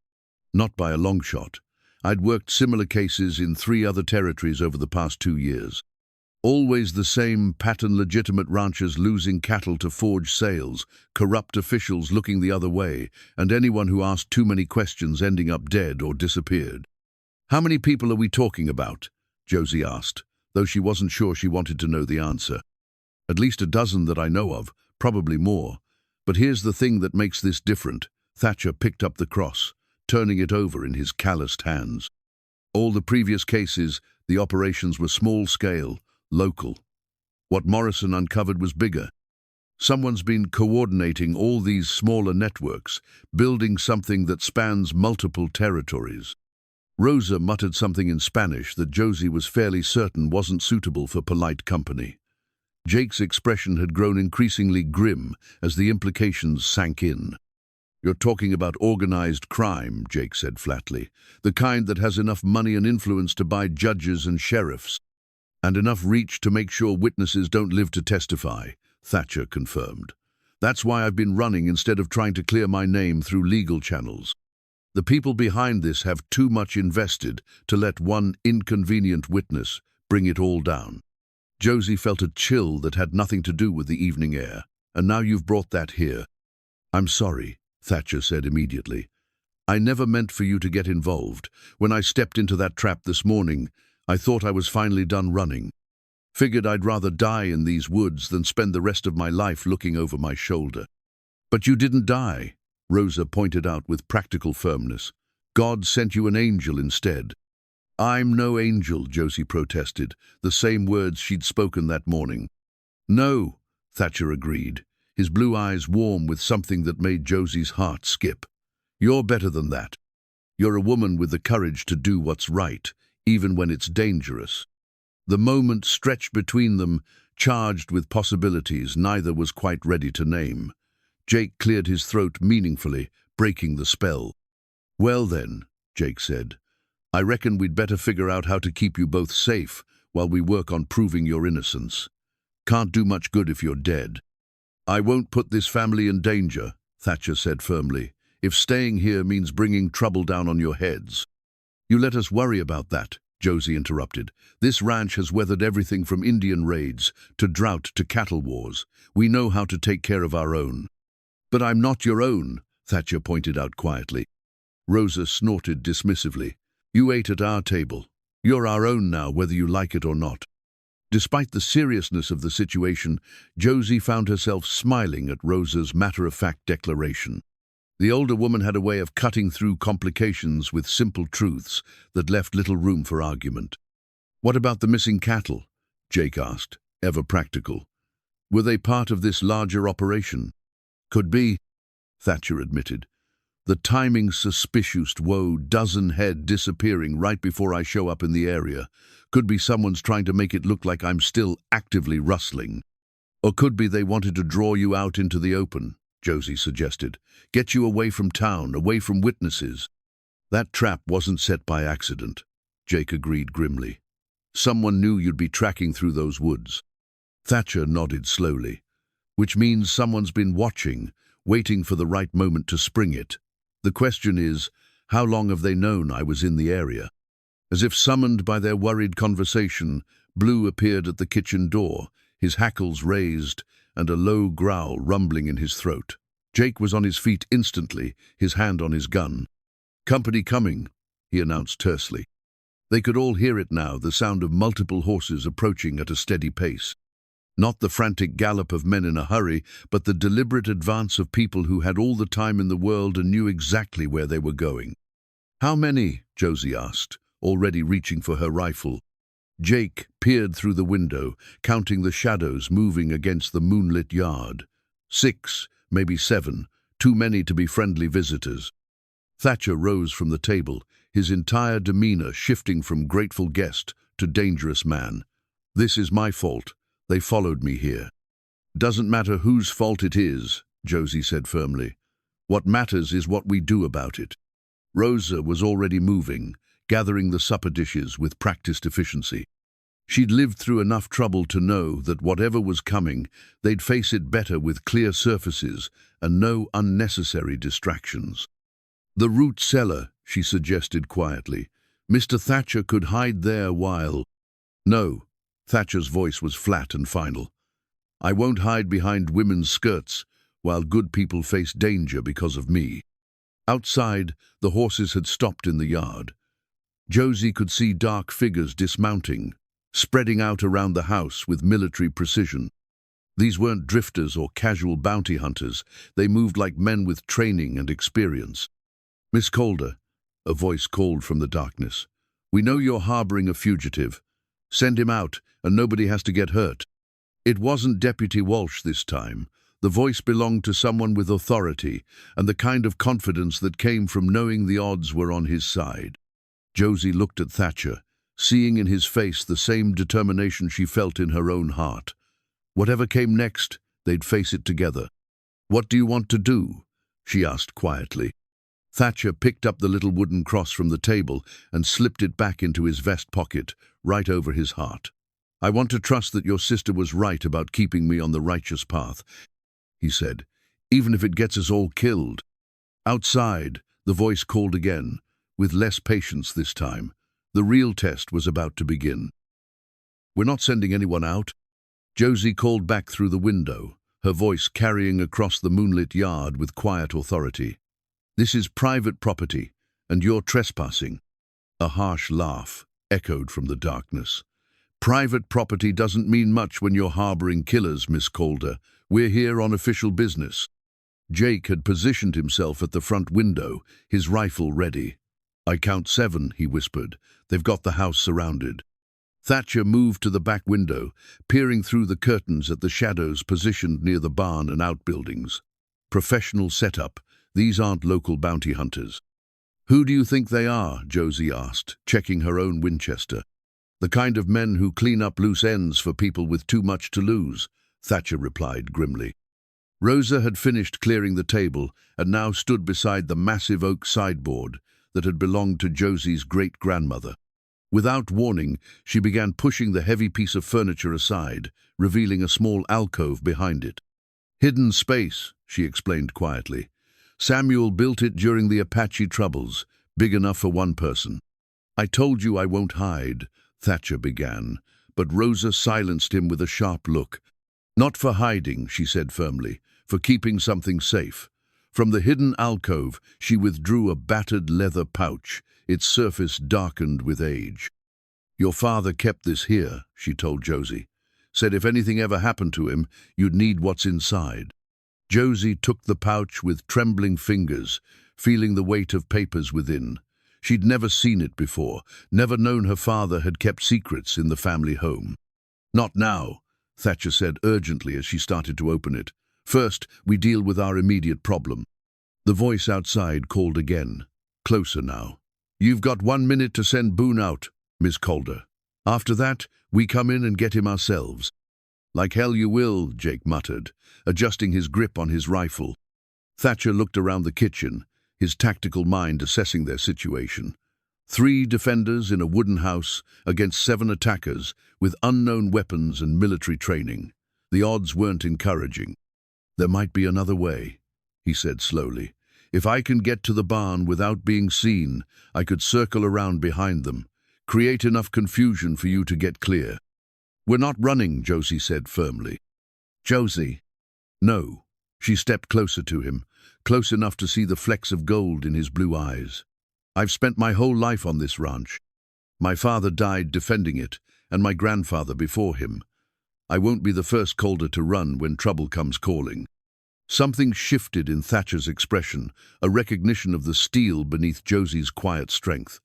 Not by a long shot. I'd worked similar cases in 3 other territories over the past 2 years. Always the same pattern: legitimate ranchers losing cattle to forged sales, corrupt officials looking the other way, and anyone who asked too many questions ending up dead or disappeared. How many people are we talking about? Josie asked, though she wasn't sure she wanted to know the answer. At least a dozen that I know of, probably more. But here's the thing that makes this different. Thatcher picked up the cross, turning it over in his calloused hands. All the previous cases, the operations were small-scale, local. What Morrison uncovered was bigger. Someone's been coordinating all these smaller networks, building something that spans multiple territories. Rosa muttered something in Spanish that Josie was fairly certain wasn't suitable for polite company. Jake's expression had grown increasingly grim as the implications sank in. "You're talking about organized crime," Jake said flatly. "The kind that has enough money and influence to buy judges and sheriffs. And enough reach to make sure witnesses don't live to testify," Thatcher confirmed. "That's why I've been running instead of trying to clear my name through legal channels. The people behind this have too much invested to let one inconvenient witness bring it all down." Josie felt a chill that had nothing to do with the evening air. "And now you've brought that here." "I'm sorry," Thatcher said immediately. "I never meant for you to get involved. When I stepped into that trap this morning, I thought I was finally done running. Figured I'd rather die in these woods than spend the rest of my life looking over my shoulder." "But you didn't die," Rosa pointed out with practical firmness. "God sent you an angel instead." "I'm no angel," Josie protested, the same words she'd spoken that morning. "No," Thatcher agreed, his blue eyes warm with something that made Josie's heart skip. "You're better than that. You're a woman with the courage to do what's right, even when it's dangerous." The moment stretched between them, charged with possibilities neither was quite ready to name. Jake cleared his throat meaningfully, breaking the spell. "Well then," Jake said, "I reckon we'd better figure out how to keep you both safe while we work on proving your innocence. Can't do much good if you're dead." "I won't put this family in danger," Thatcher said firmly, "if staying here means bringing trouble down on your heads." "You let us worry about that," Josie interrupted. "This ranch has weathered everything from Indian raids to drought to cattle wars. We know how to take care of our own." "But I'm not your own," Thatcher pointed out quietly. Rosa snorted dismissively. "You ate at our table. You're our own now, whether you like it or not." Despite the seriousness of the situation, Josie found herself smiling at Rosa's matter-of-fact declaration. The older woman had a way of cutting through complications with simple truths that left little room for argument. "What about the missing cattle?" Jake asked, ever practical. "Were they part of this larger operation?" "Could be," Thatcher admitted. "The timing's suspicious. Whoa, dozen head disappearing right before I show up in the area. Could be someone's trying to make it look like I'm still actively rustling. Or could be they wanted to draw you out into the open," Josie suggested. "Get you away from town, away from witnesses." "That trap wasn't set by accident," Jake agreed grimly. "Someone knew you'd be tracking through those woods." Thatcher nodded slowly. "Which means someone's been watching, waiting for the right moment to spring it. The question is, how long have they known I was in the area?" As if summoned by their worried conversation, Blue appeared at the kitchen door, his hackles raised and a low growl rumbling in his throat. Jake was on his feet instantly, his hand on his gun. "Company coming," he announced tersely. They could all hear it now, the sound of multiple horses approaching at a steady pace. Not the frantic gallop of men in a hurry, but the deliberate advance of people who had all the time in the world and knew exactly where they were going. "How many?" Josie asked, already reaching for her rifle. Jake peered through the window, counting the shadows moving against the moonlit yard. 6, maybe 7, too many to be friendly visitors. Thatcher rose from the table, his entire demeanor shifting from grateful guest to dangerous man. "This is my fault. They followed me here." "Doesn't matter whose fault it is," Josie said firmly. "What matters is what we do about it." Rosa was already moving, gathering the supper dishes with practiced efficiency. She'd lived through enough trouble to know that whatever was coming, they'd face it better with clear surfaces and no unnecessary distractions. "The root cellar," she suggested quietly. "Mr. Thatcher could hide there while—" "No," Thatcher's voice was flat and final. "I won't hide behind women's skirts while good people face danger because of me." Outside, the horses had stopped in the yard. Josie could see dark figures dismounting, spreading out around the house with military precision. These weren't drifters or casual bounty hunters. They moved like men with training and experience. "Miss Calder," a voice called from the darkness, "we know you're harboring a fugitive. Send him out, and nobody has to get hurt." It wasn't Deputy Walsh this time. The voice belonged to someone with authority and the kind of confidence that came from knowing the odds were on his side. Josie looked at Thatcher, seeing in his face the same determination she felt in her own heart. Whatever came next, they'd face it together. "What do you want to do?" she asked quietly. Thatcher picked up the little wooden cross from the table and slipped it back into his vest pocket, right over his heart. "I want to trust that your sister was right about keeping me on the righteous path," he said, "even if it gets us all killed." Outside, the voice called again, with less patience this time. The real test was about to begin. "We're not sending anyone out," Josie called back through the window, her voice carrying across the moonlit yard with quiet authority. "This is private property, and you're trespassing." A harsh laugh echoed from the darkness. "Private property doesn't mean much when you're harboring killers, Miss Calder. We're here on official business." Jake had positioned himself at the front window, his rifle ready. "I count 7, he whispered. "They've got the house surrounded." Thatcher moved to the back window, peering through the curtains at the shadows positioned near the barn and outbuildings. "Professional setup. These aren't local bounty hunters." "Who do you think they are?" Josie asked, checking her own Winchester. "The kind of men who clean up loose ends for people with too much to lose," Thatcher replied grimly. Rosa had finished clearing the table and now stood beside the massive oak sideboard that had belonged to Josie's great-grandmother. Without warning, she began pushing the heavy piece of furniture aside, revealing a small alcove behind it. "Hidden space," she explained quietly. "Samuel built it during the Apache troubles, big enough for one person." "I told you I won't hide," Thatcher began, but Rosa silenced him with a sharp look. "Not for hiding," she said firmly, "for keeping something safe." From the hidden alcove, she withdrew a battered leather pouch, its surface darkened with age. "Your father kept this here," she told Josie. "Said if anything ever happened to him, you'd need what's inside." Josie took the pouch with trembling fingers, feeling the weight of papers within. She'd never seen it before, never known her father had kept secrets in the family home. "Not now," Thatcher said urgently as she started to open it. "First, we deal with our immediate problem." The voice outside called again, closer now. "You've got 1 minute to send Boone out, Miss Calder. After that, we come in and get him ourselves." "Like hell you will," Jake muttered, adjusting his grip on his rifle. Thatcher looked around the kitchen, his tactical mind assessing their situation. 3 defenders in a wooden house against 7 attackers with unknown weapons and military training. The odds weren't encouraging. "There might be another way," he said slowly. "If I can get to the barn without being seen, I could circle around behind them, create enough confusion for you to get clear." "We're not running," Josie said firmly. "Josie." "No." She stepped closer to him, close enough to see the flecks of gold in his blue eyes. "I've spent my whole life on this ranch. My father died defending it, and my grandfather before him. I won't be the first Calder to run when trouble comes calling." Something shifted in Thatcher's expression, a recognition of the steel beneath Josie's quiet strength.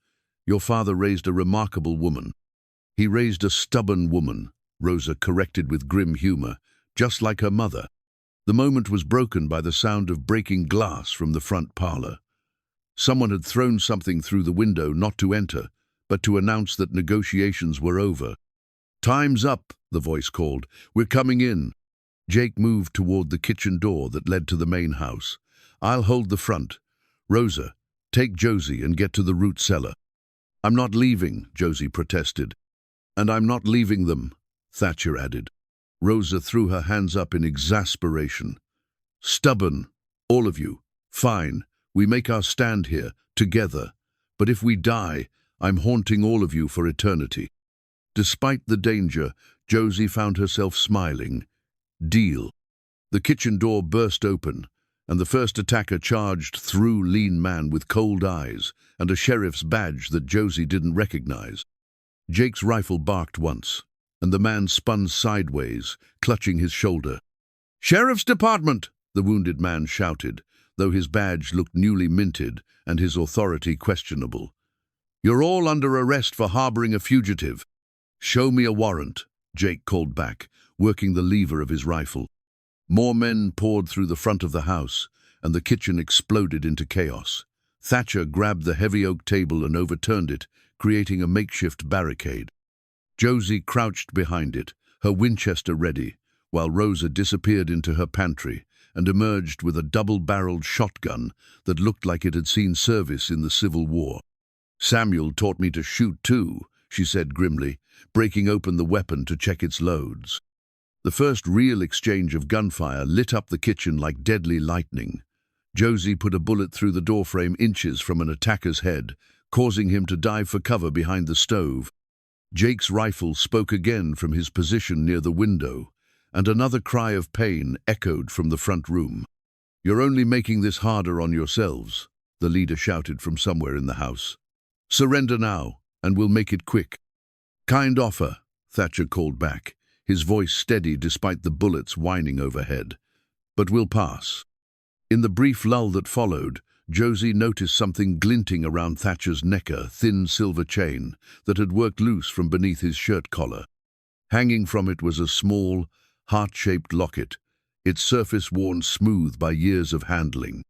"Your father raised a remarkable woman." "He raised a stubborn woman," Rosa corrected with grim humor, "just like her mother." The moment was broken by the sound of breaking glass from the front parlor. Someone had thrown something through the window not to enter, but to announce that negotiations were over. "Time's up," the voice called. "We're coming in." Jake moved toward the kitchen door that led to the main house. "I'll hold the front. Rosa, take Josie and get to the root cellar." "I'm not leaving," Josie protested. "And I'm not leaving them," Thatcher added. Rosa threw her hands up in exasperation. "Stubborn, all of you. Fine, we make our stand here, together. But if we die, I'm haunting all of you for eternity." Despite the danger, Josie found herself smiling. Deal. The kitchen door burst open, and the first attacker charged through lean man with cold eyes and a sheriff's badge that Josie didn't recognize. Jake's rifle barked once, and the man spun sideways, clutching his shoulder. "Sheriff's Department!" the wounded man shouted, though his badge looked newly minted and his authority questionable. "You're all under arrest for harboring a fugitive." "Show me a warrant," Jake called back, working the lever of his rifle. More men poured through the front of the house, and the kitchen exploded into chaos. Thatcher grabbed the heavy oak table and overturned it, creating a makeshift barricade. Josie crouched behind it, her Winchester ready, while Rosa disappeared into her pantry and emerged with a double-barreled shotgun that looked like it had seen service in the Civil War. "Samuel taught me to shoot too," she said grimly, breaking open the weapon to check its loads. The first real exchange of gunfire lit up the kitchen like deadly lightning. Josie put a bullet through the doorframe inches from an attacker's head, causing him to dive for cover behind the stove. Jake's rifle spoke again from his position near the window, and another cry of pain echoed from the front room. "You're only making this harder on yourselves," the leader shouted from somewhere in the house. "Surrender now, and we'll make it quick." "Kind offer," Thatcher called back, his voice steady despite the bullets whining overhead. "But we'll pass." In the brief lull that followed, Josie noticed something glinting around Thatcher's neck, a thin silver chain that had worked loose from beneath his shirt collar. Hanging from it was a small, heart-shaped locket, its surface worn smooth by years of handling.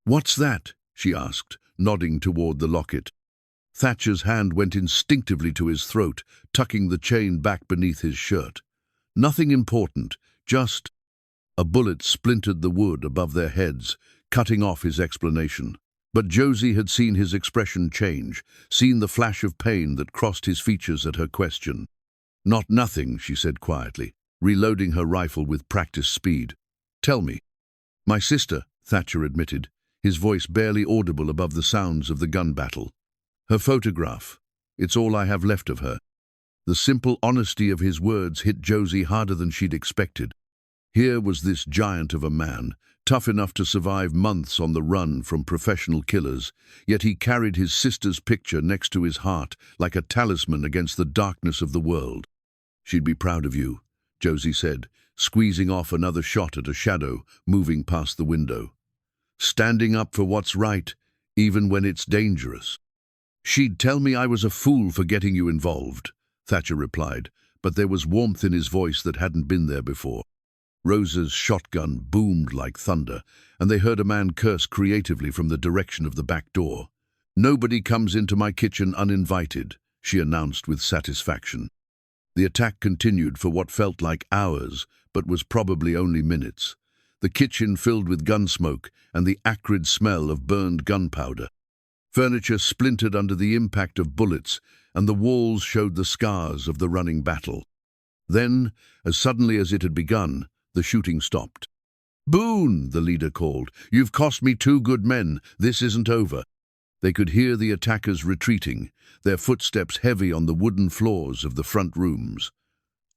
"What's that?" she asked, nodding toward the locket. Thatcher's hand went instinctively to his throat, tucking the chain back beneath his shirt. "Nothing important, just—" A bullet splintered the wood above their heads, cutting off his explanation. But Josie had seen his expression change, seen the flash of pain that crossed his features at her question. "Not nothing," she said quietly, reloading her rifle with practiced speed. "Tell me." "My sister," Thatcher admitted, his voice barely audible above the sounds of the gun battle. "Her photograph. It's all I have left of her." The simple honesty of his words hit Josie harder than she'd expected. Here was this giant of a man, tough enough to survive months on the run from professional killers, yet he carried his sister's picture next to his heart like a talisman against the darkness of the world. "She'd be proud of you," Josie said, squeezing off another shot at a shadow moving past the window. "Standing up for what's right, even when it's dangerous." "She'd tell me I was a fool for getting you involved," Thatcher replied, but there was warmth in his voice that hadn't been there before. Rosa's shotgun boomed like thunder, and they heard a man curse creatively from the direction of the back door. "Nobody comes into my kitchen uninvited," she announced with satisfaction. The attack continued for what felt like hours, but was probably only minutes. The kitchen filled with gun smoke and the acrid smell of burned gunpowder. Furniture splintered under the impact of bullets, and the walls showed the scars of the running battle. Then, as suddenly as it had begun, the shooting stopped. "Boone," the leader called, "you've cost me 2 good men. This isn't over." They could hear the attackers retreating, their footsteps heavy on the wooden floors of the front rooms.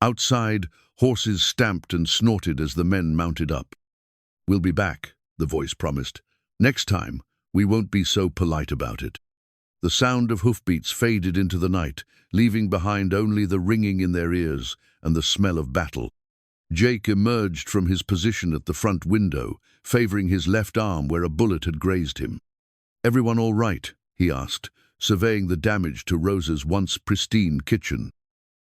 Outside, horses stamped and snorted as the men mounted up. "We'll be back," the voice promised. "Next time, we won't be so polite about it." The sound of hoofbeats faded into the night, leaving behind only the ringing in their ears and the smell of battle. Jake emerged from his position at the front window, favoring his left arm where a bullet had grazed him. "Everyone all right?" he asked, surveying the damage to Rosa's once pristine kitchen.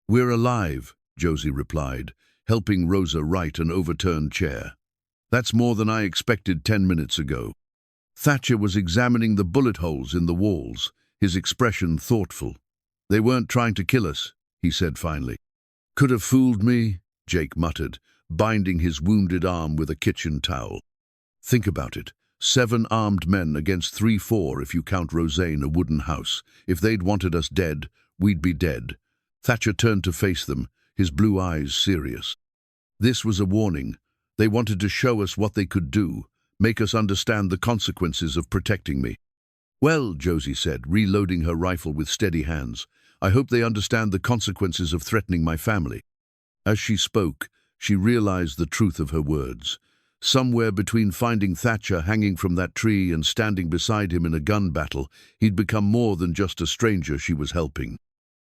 "We're alive," Josie replied, helping Rosa right an overturned chair. "That's more than I expected 10 minutes ago." Thatcher was examining the bullet holes in the walls, his expression thoughtful. "They weren't trying to kill us," he said finally. "Could have fooled me," Jake muttered, binding his wounded arm with a kitchen towel. "Think about it. 7 armed men against 3-4 if you count Rosaine a wooden house. If they'd wanted us dead, we'd be dead. Thatcher turned to face them, his blue eyes serious. This was a warning. They wanted to show us what they could do, make us understand the consequences of protecting me. Well, Josie said, reloading her rifle with steady hands, I hope they understand the consequences of threatening my family. As she spoke, she realized the truth of her words. Somewhere between finding Thatcher hanging from that tree and standing beside him in a gun battle, he'd become more than just a stranger she was helping.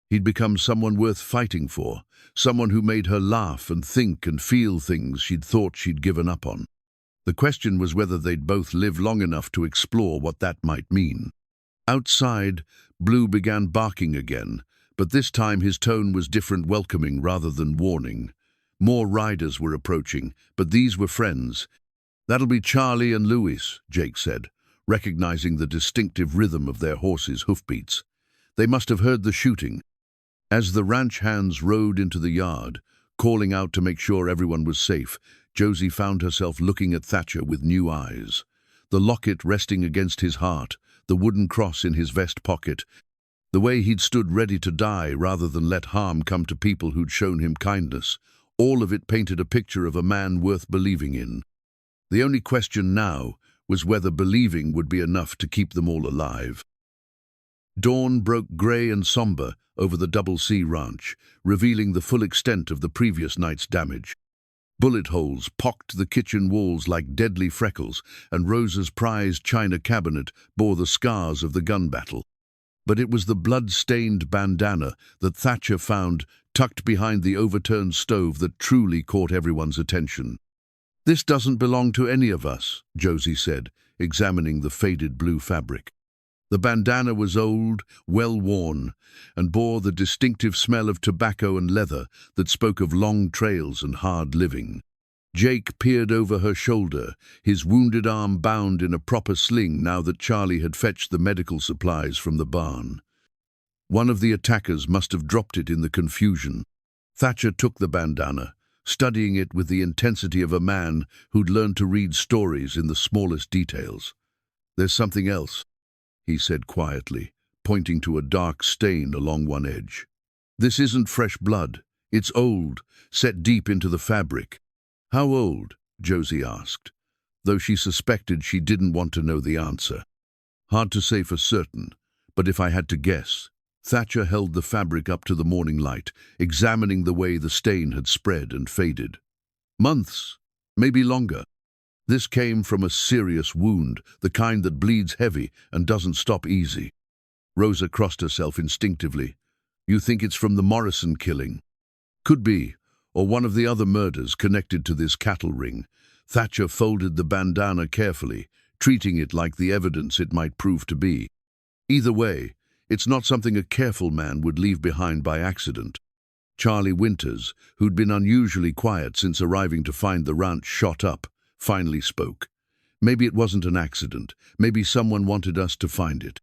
He'd become someone worth fighting for, someone who made her laugh and think and feel things she'd thought she'd given up on. The question was whether they'd both live long enough to explore what that might mean. Outside, Blue began barking again, but this time his tone was different, welcoming rather than warning. More riders were approaching, but these were friends. That'll be Charlie and Louis, Jake said, recognizing the distinctive rhythm of their horses' hoofbeats. They must have heard the shooting. As the ranch hands rode into the yard, calling out to make sure everyone was safe, Josie found herself looking at Thatcher with new eyes. The locket resting against his heart, the wooden cross in his vest pocket, the way he'd stood ready to die rather than let harm come to people who'd shown him kindness. All of it painted a picture of a man worth believing in. The only question now was whether believing would be enough to keep them all alive. Dawn broke grey and somber over the Double C Ranch, revealing the full extent of the previous night's damage. Bullet holes pocked the kitchen walls like deadly freckles, and Rosa's prized china cabinet bore the scars of the gun battle. But it was the blood-stained bandana that Thatcher found tucked behind the overturned stove that truly caught everyone's attention. This doesn't belong to any of us, Josie said, examining the faded blue fabric. The bandana was old, well-worn, and bore the distinctive smell of tobacco and leather that spoke of long trails and hard living. Jake peered over her shoulder, his wounded arm bound in a proper sling now that Charlie had fetched the medical supplies from the barn. One of the attackers must have dropped it in the confusion. Thatcher took the bandana, studying it with the intensity of a man who'd learned to read stories in the smallest details. There's something else, he said quietly, pointing to a dark stain along one edge. This isn't fresh blood. It's old, set deep into the fabric. How old? Josie asked, though she suspected she didn't want to know the answer. Hard to say for certain, but if I had to guess. Thatcher held the fabric up to the morning light, examining the way the stain had spread and faded. Months, maybe longer. This came from a serious wound, the kind that bleeds heavy and doesn't stop easy. Rosa crossed herself instinctively. You think it's from the Morrison killing? Could be, or one of the other murders connected to this cattle ring. Thatcher folded the bandana carefully, treating it like the evidence it might prove to be. Either way, it's not something a careful man would leave behind by accident. Charlie Winters, who'd been unusually quiet since arriving to find the ranch shot up, finally spoke. Maybe it wasn't an accident. Maybe someone wanted us to find it.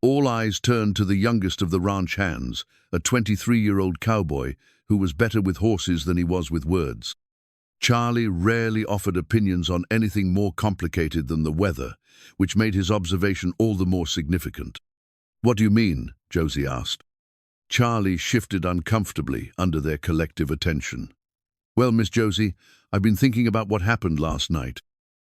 All eyes turned to the youngest of the ranch hands, a 23-year-old cowboy who was better with horses than he was with words. Charlie rarely offered opinions on anything more complicated than the weather, which made his observation all the more significant. What do you mean? Josie asked. Charlie shifted uncomfortably under their collective attention. Well, Miss Josie, I've been thinking about what happened last night.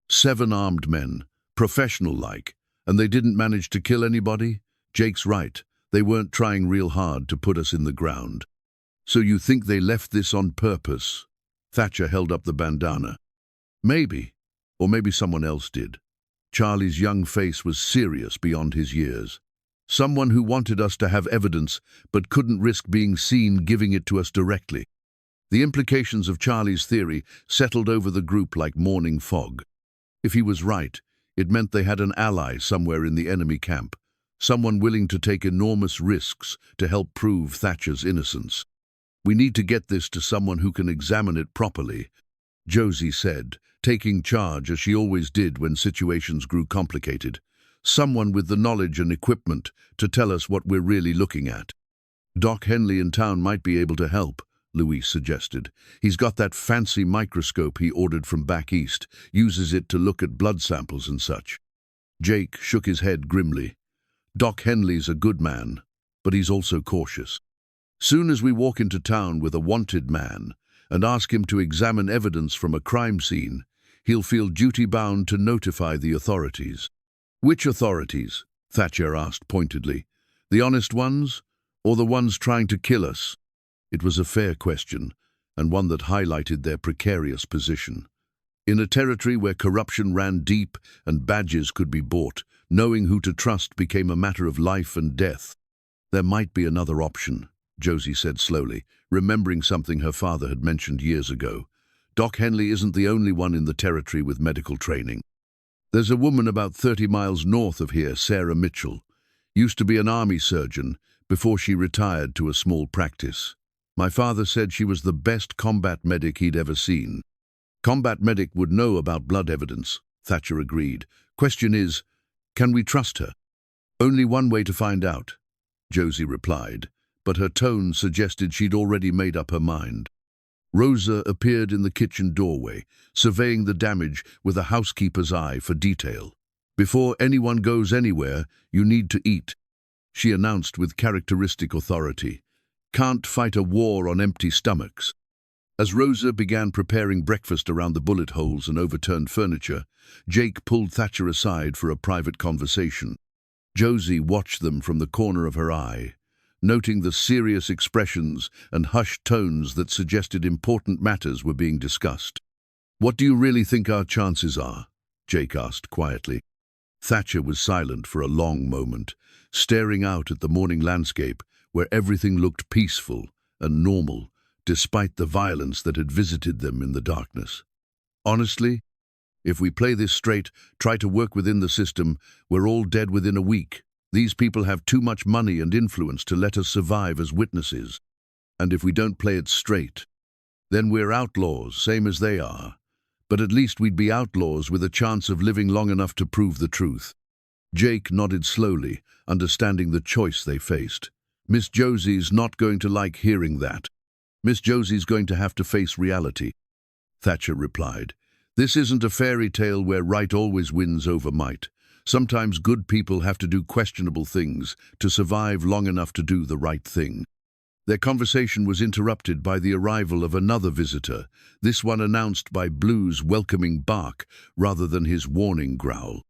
7 armed men, professional-like, and they didn't manage to kill anybody? Jake's right. They weren't trying real hard to put us in the ground. So you think they left this on purpose? Thatcher held up the bandana. Maybe, or maybe someone else did. Charlie's young face was serious beyond his years. Someone who wanted us to have evidence but couldn't risk being seen giving it to us directly. The implications of Charlie's theory settled over the group like morning fog. If he was right, it meant they had an ally somewhere in the enemy camp, someone willing to take enormous risks to help prove Thatcher's innocence. We need to get this to someone who can examine it properly, Josie said, taking charge as she always did when situations grew complicated. Someone with the knowledge and equipment to tell us what we're really looking at. Doc Henley in town might be able to help, Louis suggested. He's got that fancy microscope he ordered from back east, uses it to look at blood samples and such. Jake shook his head grimly. Doc Henley's a good man, but he's also cautious. Soon as we walk into town with a wanted man and ask him to examine evidence from a crime scene, he'll feel duty-bound to notify the authorities." "Which authorities?" Thatcher asked pointedly. "The honest ones, or the ones trying to kill us?" It was a fair question, and one that highlighted their precarious position. In a territory where corruption ran deep and badges could be bought, knowing who to trust became a matter of life and death. "There might be another option," Josie said slowly, remembering something her father had mentioned years ago. "Doc Henley isn't the only one in the territory with medical training. There's a woman about 30 miles north of here, Sarah Mitchell. Used to be an army surgeon before she retired to a small practice. My father said she was the best combat medic he'd ever seen." "Combat medic would know about blood evidence," Thatcher agreed. "Question is, can we trust her?" "Only one way to find out," Josie replied, but her tone suggested she'd already made up her mind. Rosa appeared in the kitchen doorway, surveying the damage with a housekeeper's eye for detail. "Before anyone goes anywhere, you need to eat," she announced with characteristic authority. "Can't fight a war on empty stomachs." As Rosa began preparing breakfast around the bullet holes and overturned furniture, Jake pulled Thatcher aside for a private conversation. Josie watched them from the corner of her eye, noting the serious expressions and hushed tones that suggested important matters were being discussed. "What do you really think our chances are?" Jake asked quietly. Thatcher was silent for a long moment, staring out at the morning landscape where everything looked peaceful and normal, despite the violence that had visited them in the darkness. "Honestly, if we play this straight, try to work within the system, we're all dead within a week. These people have too much money and influence to let us survive as witnesses. And if we don't play it straight, then we're outlaws, same as they are. But at least we'd be outlaws with a chance of living long enough to prove the truth." Jake nodded slowly, understanding the choice they faced. "Miss Josie's not going to like hearing that. Miss Josie's going to have to face reality," Thatcher replied. "This isn't a fairy tale where right always wins over might. Sometimes good people have to do questionable things to survive long enough to do the right thing." Their conversation was interrupted by the arrival of another visitor, this one announced by Blue's welcoming bark rather than his warning growl.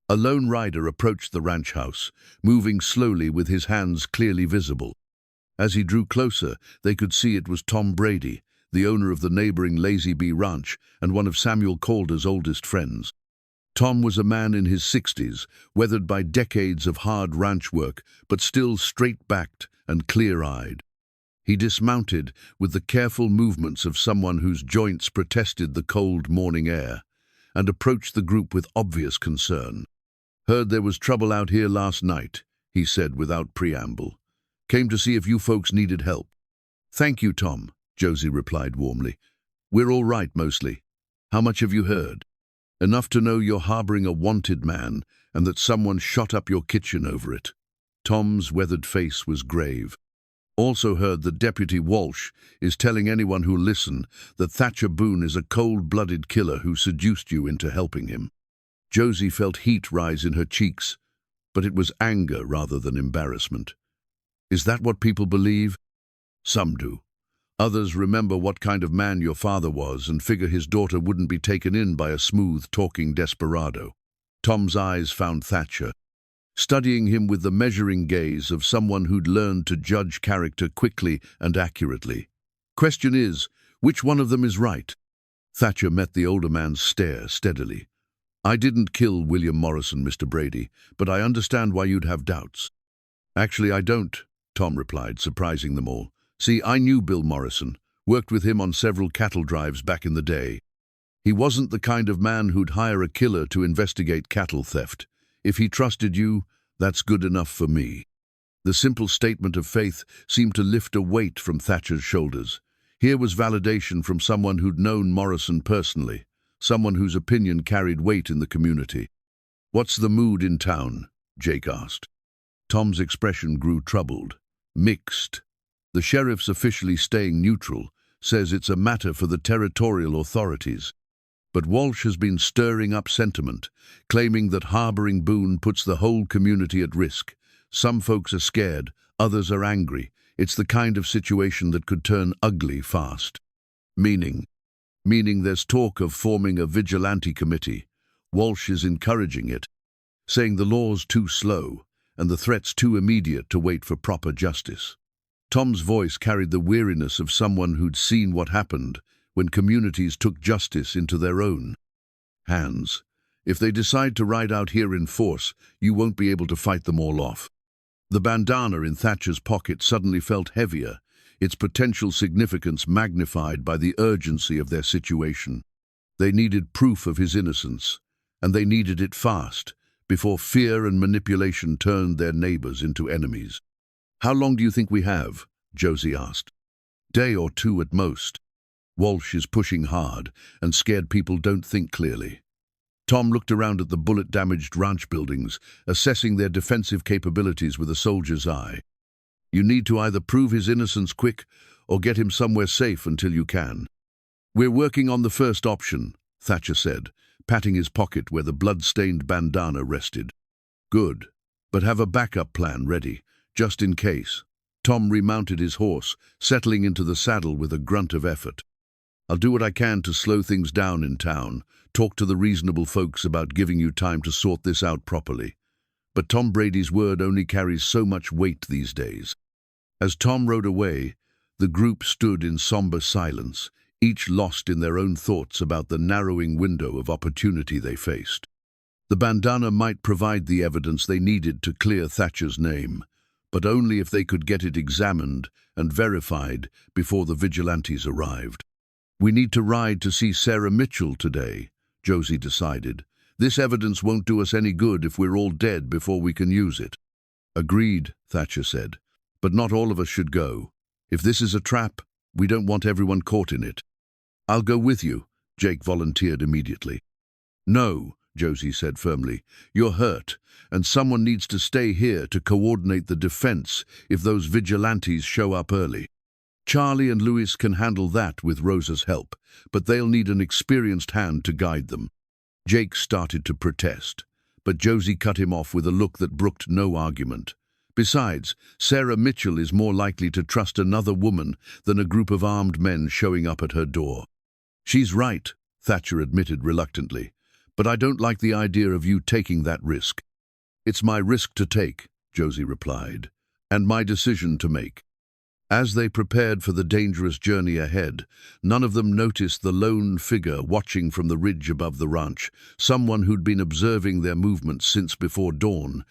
A lone rider approached the ranch house, moving slowly with his hands clearly visible. As he drew closer, they could see it was Tom Brady, the owner of the neighboring Lazy Bee Ranch and one of Samuel Calder's oldest friends. Tom was a man in his 60s, weathered by decades of hard ranch work, but still straight-backed and clear-eyed. He dismounted with the careful movements of someone whose joints protested the cold morning air, and approached the group with obvious concern. "Heard there was trouble out here last night," he said without preamble. "Came to see if you folks needed help." "Thank you, Tom," Josie replied warmly. "We're all right, mostly. How much have you heard?" "Enough to know you're harboring a wanted man and that someone shot up your kitchen over it." Tom's weathered face was grave. "Also heard that Deputy Walsh is telling anyone who'll listen that Thatcher Boone is a cold-blooded killer who seduced you into helping him." Josie felt heat rise in her cheeks, but it was anger rather than embarrassment. "Is that what people believe?" "Some do. Others remember what kind of man your father was and figure his daughter wouldn't be taken in by a smooth-talking desperado." Tom's eyes found Thatcher, studying him with the measuring gaze of someone who'd learned to judge character quickly and accurately. "Question is, which one of them is right?" Thatcher met the older man's stare steadily. "I didn't kill William Morrison, Mr. Brady, but I understand why you'd have doubts." "Actually, I don't," Tom replied, surprising them all. "See, I knew Bill Morrison, worked with him on several cattle drives back in the day. He wasn't the kind of man who'd hire a killer to investigate cattle theft. If he trusted you, that's good enough for me." The simple statement of faith seemed to lift a weight from Thatcher's shoulders. Here was validation from someone who'd known Morrison personally, someone whose opinion carried weight in the community. "What's the mood in town?" Jake asked. Tom's expression grew troubled. "Mixed. The sheriff's officially staying neutral, says it's a matter for the territorial authorities. But Walsh has been stirring up sentiment, claiming that harboring Boone puts the whole community at risk. Some folks are scared, others are angry. It's the kind of situation that could turn ugly fast. Meaning there's talk of forming a vigilante committee. Walsh is encouraging it, saying the law's too slow and the threat's too immediate to wait for proper justice. Tom's voice carried the weariness of someone who'd seen what happened when communities took justice into their own hands. If they decide to ride out here in force, you won't be able to fight them all off. The bandana in Thatcher's pocket suddenly felt heavier, its potential significance magnified by the urgency of their situation. They needed proof of his innocence, and they needed it fast, before fear and manipulation turned their neighbors into enemies. "How long do you think we have?" Josie asked. "Day or two at most. Walsh is pushing hard, and scared people don't think clearly." Tom looked around at the bullet-damaged ranch buildings, assessing their defensive capabilities with a soldier's eye. "You need to either prove his innocence quick or get him somewhere safe until you can." "We're working on the first option," Thatcher said, patting his pocket where the blood-stained bandana rested. "Good, but have a backup plan ready, just in case." Tom remounted his horse, settling into the saddle with a grunt of effort. "I'll do what I can to slow things down in town, talk to the reasonable folks about giving you time to sort this out properly." But Tom Brady's word only carries so much weight these days. As Tom rode away, the group stood in somber silence, each lost in their own thoughts about the narrowing window of opportunity they faced. The bandana might provide the evidence they needed to clear Thatcher's name, but only if they could get it examined and verified before the vigilantes arrived. "We need to ride to see Sarah Mitchell today," Josie decided. "This evidence won't do us any good if we're all dead before we can use it." "Agreed," Thatcher said. "But not all of us should go. If this is a trap, we don't want everyone caught in it." "I'll go with you," Jake volunteered immediately. "No," Josie said firmly. "You're hurt, and someone needs to stay here to coordinate the defense if those vigilantes show up early. Charlie and Louis can handle that with Rosa's help, but they'll need an experienced hand to guide them." Jake started to protest, but Josie cut him off with a look that brooked no argument. "Besides, Sarah Mitchell is more likely to trust another woman than a group of armed men showing up at her door." "She's right," Thatcher admitted reluctantly, "but I don't like the idea of you taking that risk." "It's my risk to take," Josie replied, "and my decision to make." As they prepared for the dangerous journey ahead, none of them noticed the lone figure watching from the ridge above the ranch, someone who'd been observing their movements since before dawn,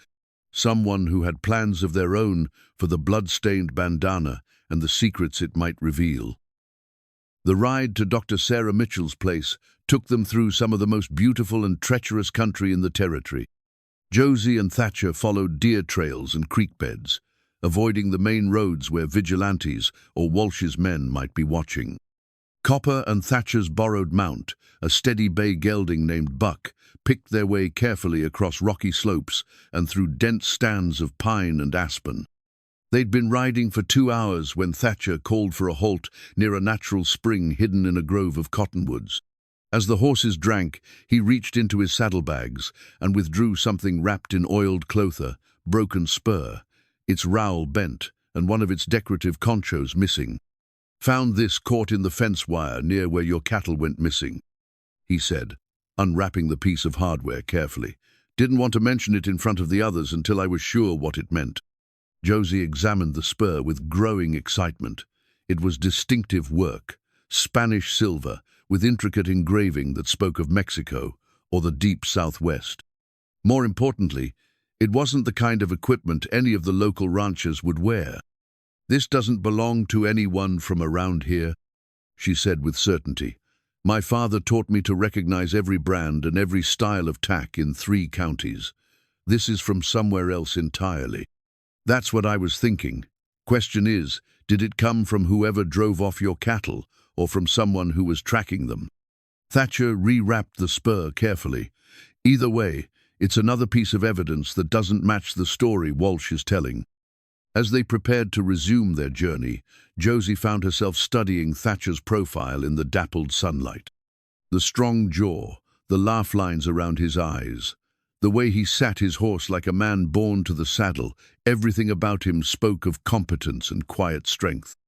someone who had plans of their own for the blood-stained bandana and the secrets it might reveal. The ride to Dr. Sarah Mitchell's place took them through some of the most beautiful and treacherous country in the territory. Josie and Thatcher followed deer trails and creek beds, avoiding the main roads where vigilantes or Walsh's men might be watching. Copper and Thatcher's borrowed mount, a steady bay gelding named Buck, picked their way carefully across rocky slopes and through dense stands of pine and aspen. They'd been riding for 2 hours when Thatcher called for a halt near a natural spring hidden in a grove of cottonwoods. As the horses drank, he reached into his saddlebags and withdrew something wrapped in oiled clother, broken spur, its rowel bent, and one of its decorative conchos missing. "Found this caught in the fence wire near where your cattle went missing," he said, unwrapping the piece of hardware carefully. "Didn't want to mention it in front of the others until I was sure what it meant." Josie examined the spur with growing excitement. It was distinctive work, Spanish silver, with intricate engraving that spoke of Mexico or the deep Southwest. More importantly, it wasn't the kind of equipment any of the local ranchers would wear. "This doesn't belong to anyone from around here," she said with certainty. "My father taught me to recognize every brand and every style of tack in 3 counties. This is from somewhere else entirely." "That's what I was thinking. Question is, did it come from whoever drove off your cattle or from someone who was tracking them?" Thatcher rewrapped the spur carefully. "Either way, it's another piece of evidence that doesn't match the story Walsh is telling." As they prepared to resume their journey, Josie found herself studying Thatcher's profile in the dappled sunlight. The strong jaw, the laugh lines around his eyes, The way he sat his horse like a man born to the saddle, everything about him spoke of competence and quiet strength.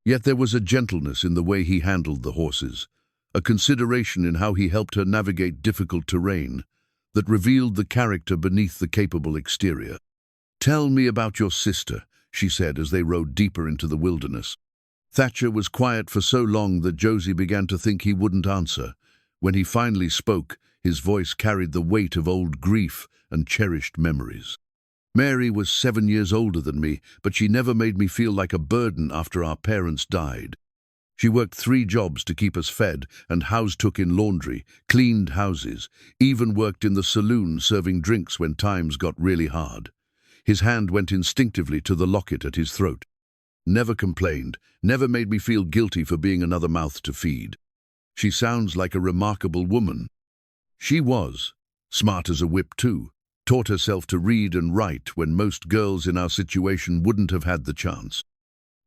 Yet there was a gentleness in the way he handled the horses, a consideration in how he helped her navigate difficult terrain, that revealed the character beneath the capable exterior. "Tell me about your sister," she said as they rode deeper into the wilderness. Thatcher was quiet for so long that Josie began to think he wouldn't answer. When he finally spoke, his voice carried the weight of old grief and cherished memories. "Mary was 7 years older than me, but she never made me feel like a burden after our parents died. She worked 3 jobs to keep us fed and took in laundry, cleaned houses, even worked in the saloon serving drinks when times got really hard." His hand went instinctively to the locket at his throat. "Never complained, never made me feel guilty for being another mouth to feed." "She sounds like a remarkable woman." She was. Smart as a whip too. Taught herself to read and write when most girls in our situation wouldn't have had the chance.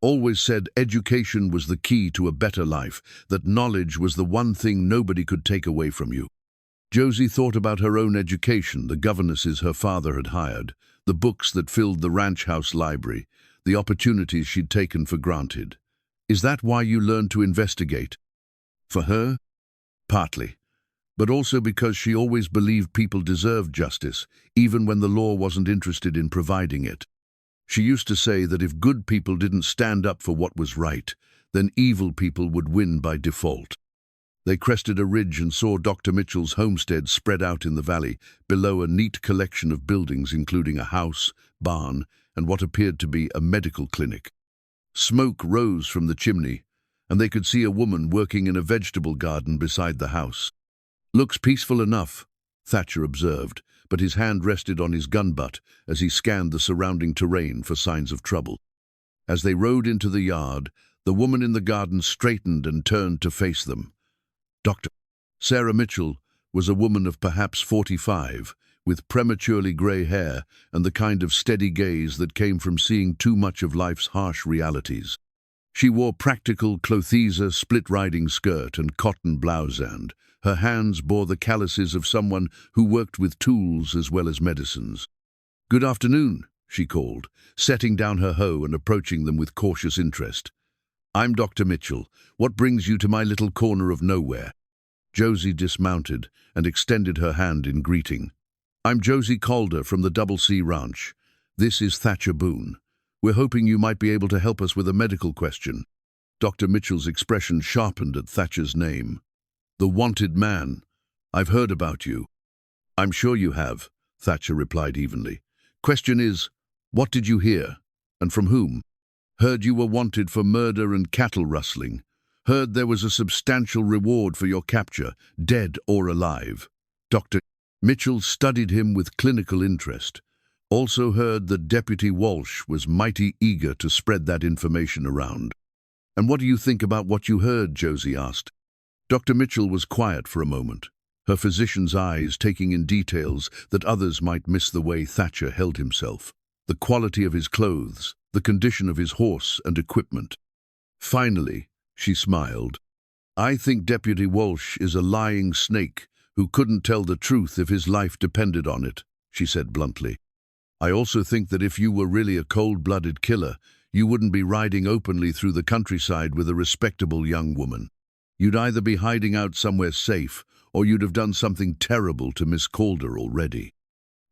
Always said education was the key to a better life, that knowledge was the one thing nobody could take away from you. Josie thought about her own education, the governesses her father had hired, the books that filled the ranch house library, the opportunities she'd taken for granted. "Is that why you learned to investigate?" For her? Partly. But also because she always believed people deserved justice, even when the law wasn't interested in providing it. She used to say that if good people didn't stand up for what was right, then evil people would win by default. They crested a ridge and saw Dr. Mitchell's homestead spread out in the valley, below a neat collection of buildings including a house, barn, and what appeared to be a medical clinic. Smoke rose from the chimney, and they could see a woman working in a vegetable garden beside the house. "Looks peaceful enough," Thatcher observed, but his hand rested on his gun butt as he scanned the surrounding terrain for signs of trouble. As they rode into the yard, the woman in the garden straightened and turned to face them. Dr. Sarah Mitchell was a woman of perhaps 45, with prematurely grey hair and the kind of steady gaze that came from seeing too much of life's harsh realities. She wore practical clothesa, split-riding skirt and cotton blouse, and her hands bore the calluses of someone who worked with tools as well as medicines. "Good afternoon," she called, setting down her hoe and approaching them with cautious interest. "I'm Dr. Mitchell. What brings you to my little corner of nowhere?" Josie dismounted and extended her hand in greeting. "I'm Josie Calder from the Double C Ranch. This is Thatcher Boone. We're hoping you might be able to help us with a medical question." Dr. Mitchell's expression sharpened at Thatcher's name. "The wanted man. I've heard about you." "I'm sure you have," Thatcher replied evenly. "Question is, what did you hear? And from whom?" "Heard you were wanted for murder and cattle rustling. Heard there was a substantial reward for your capture, dead or alive." Dr. Mitchell studied him with clinical interest. "Also heard that Deputy Walsh was mighty eager to spread that information around." "And what do you think about what you heard?" Josie asked. Dr. Mitchell was quiet for a moment, her physician's eyes taking in details that others might miss: the way Thatcher held himself, the quality of his clothes, the condition of his horse and equipment. Finally, she smiled. "I think Deputy Walsh is a lying snake who couldn't tell the truth if his life depended on it," she said bluntly. "I also think that if you were really a cold-blooded killer, you wouldn't be riding openly through the countryside with a respectable young woman. You'd either be hiding out somewhere safe, or you'd have done something terrible to Miss Calder already."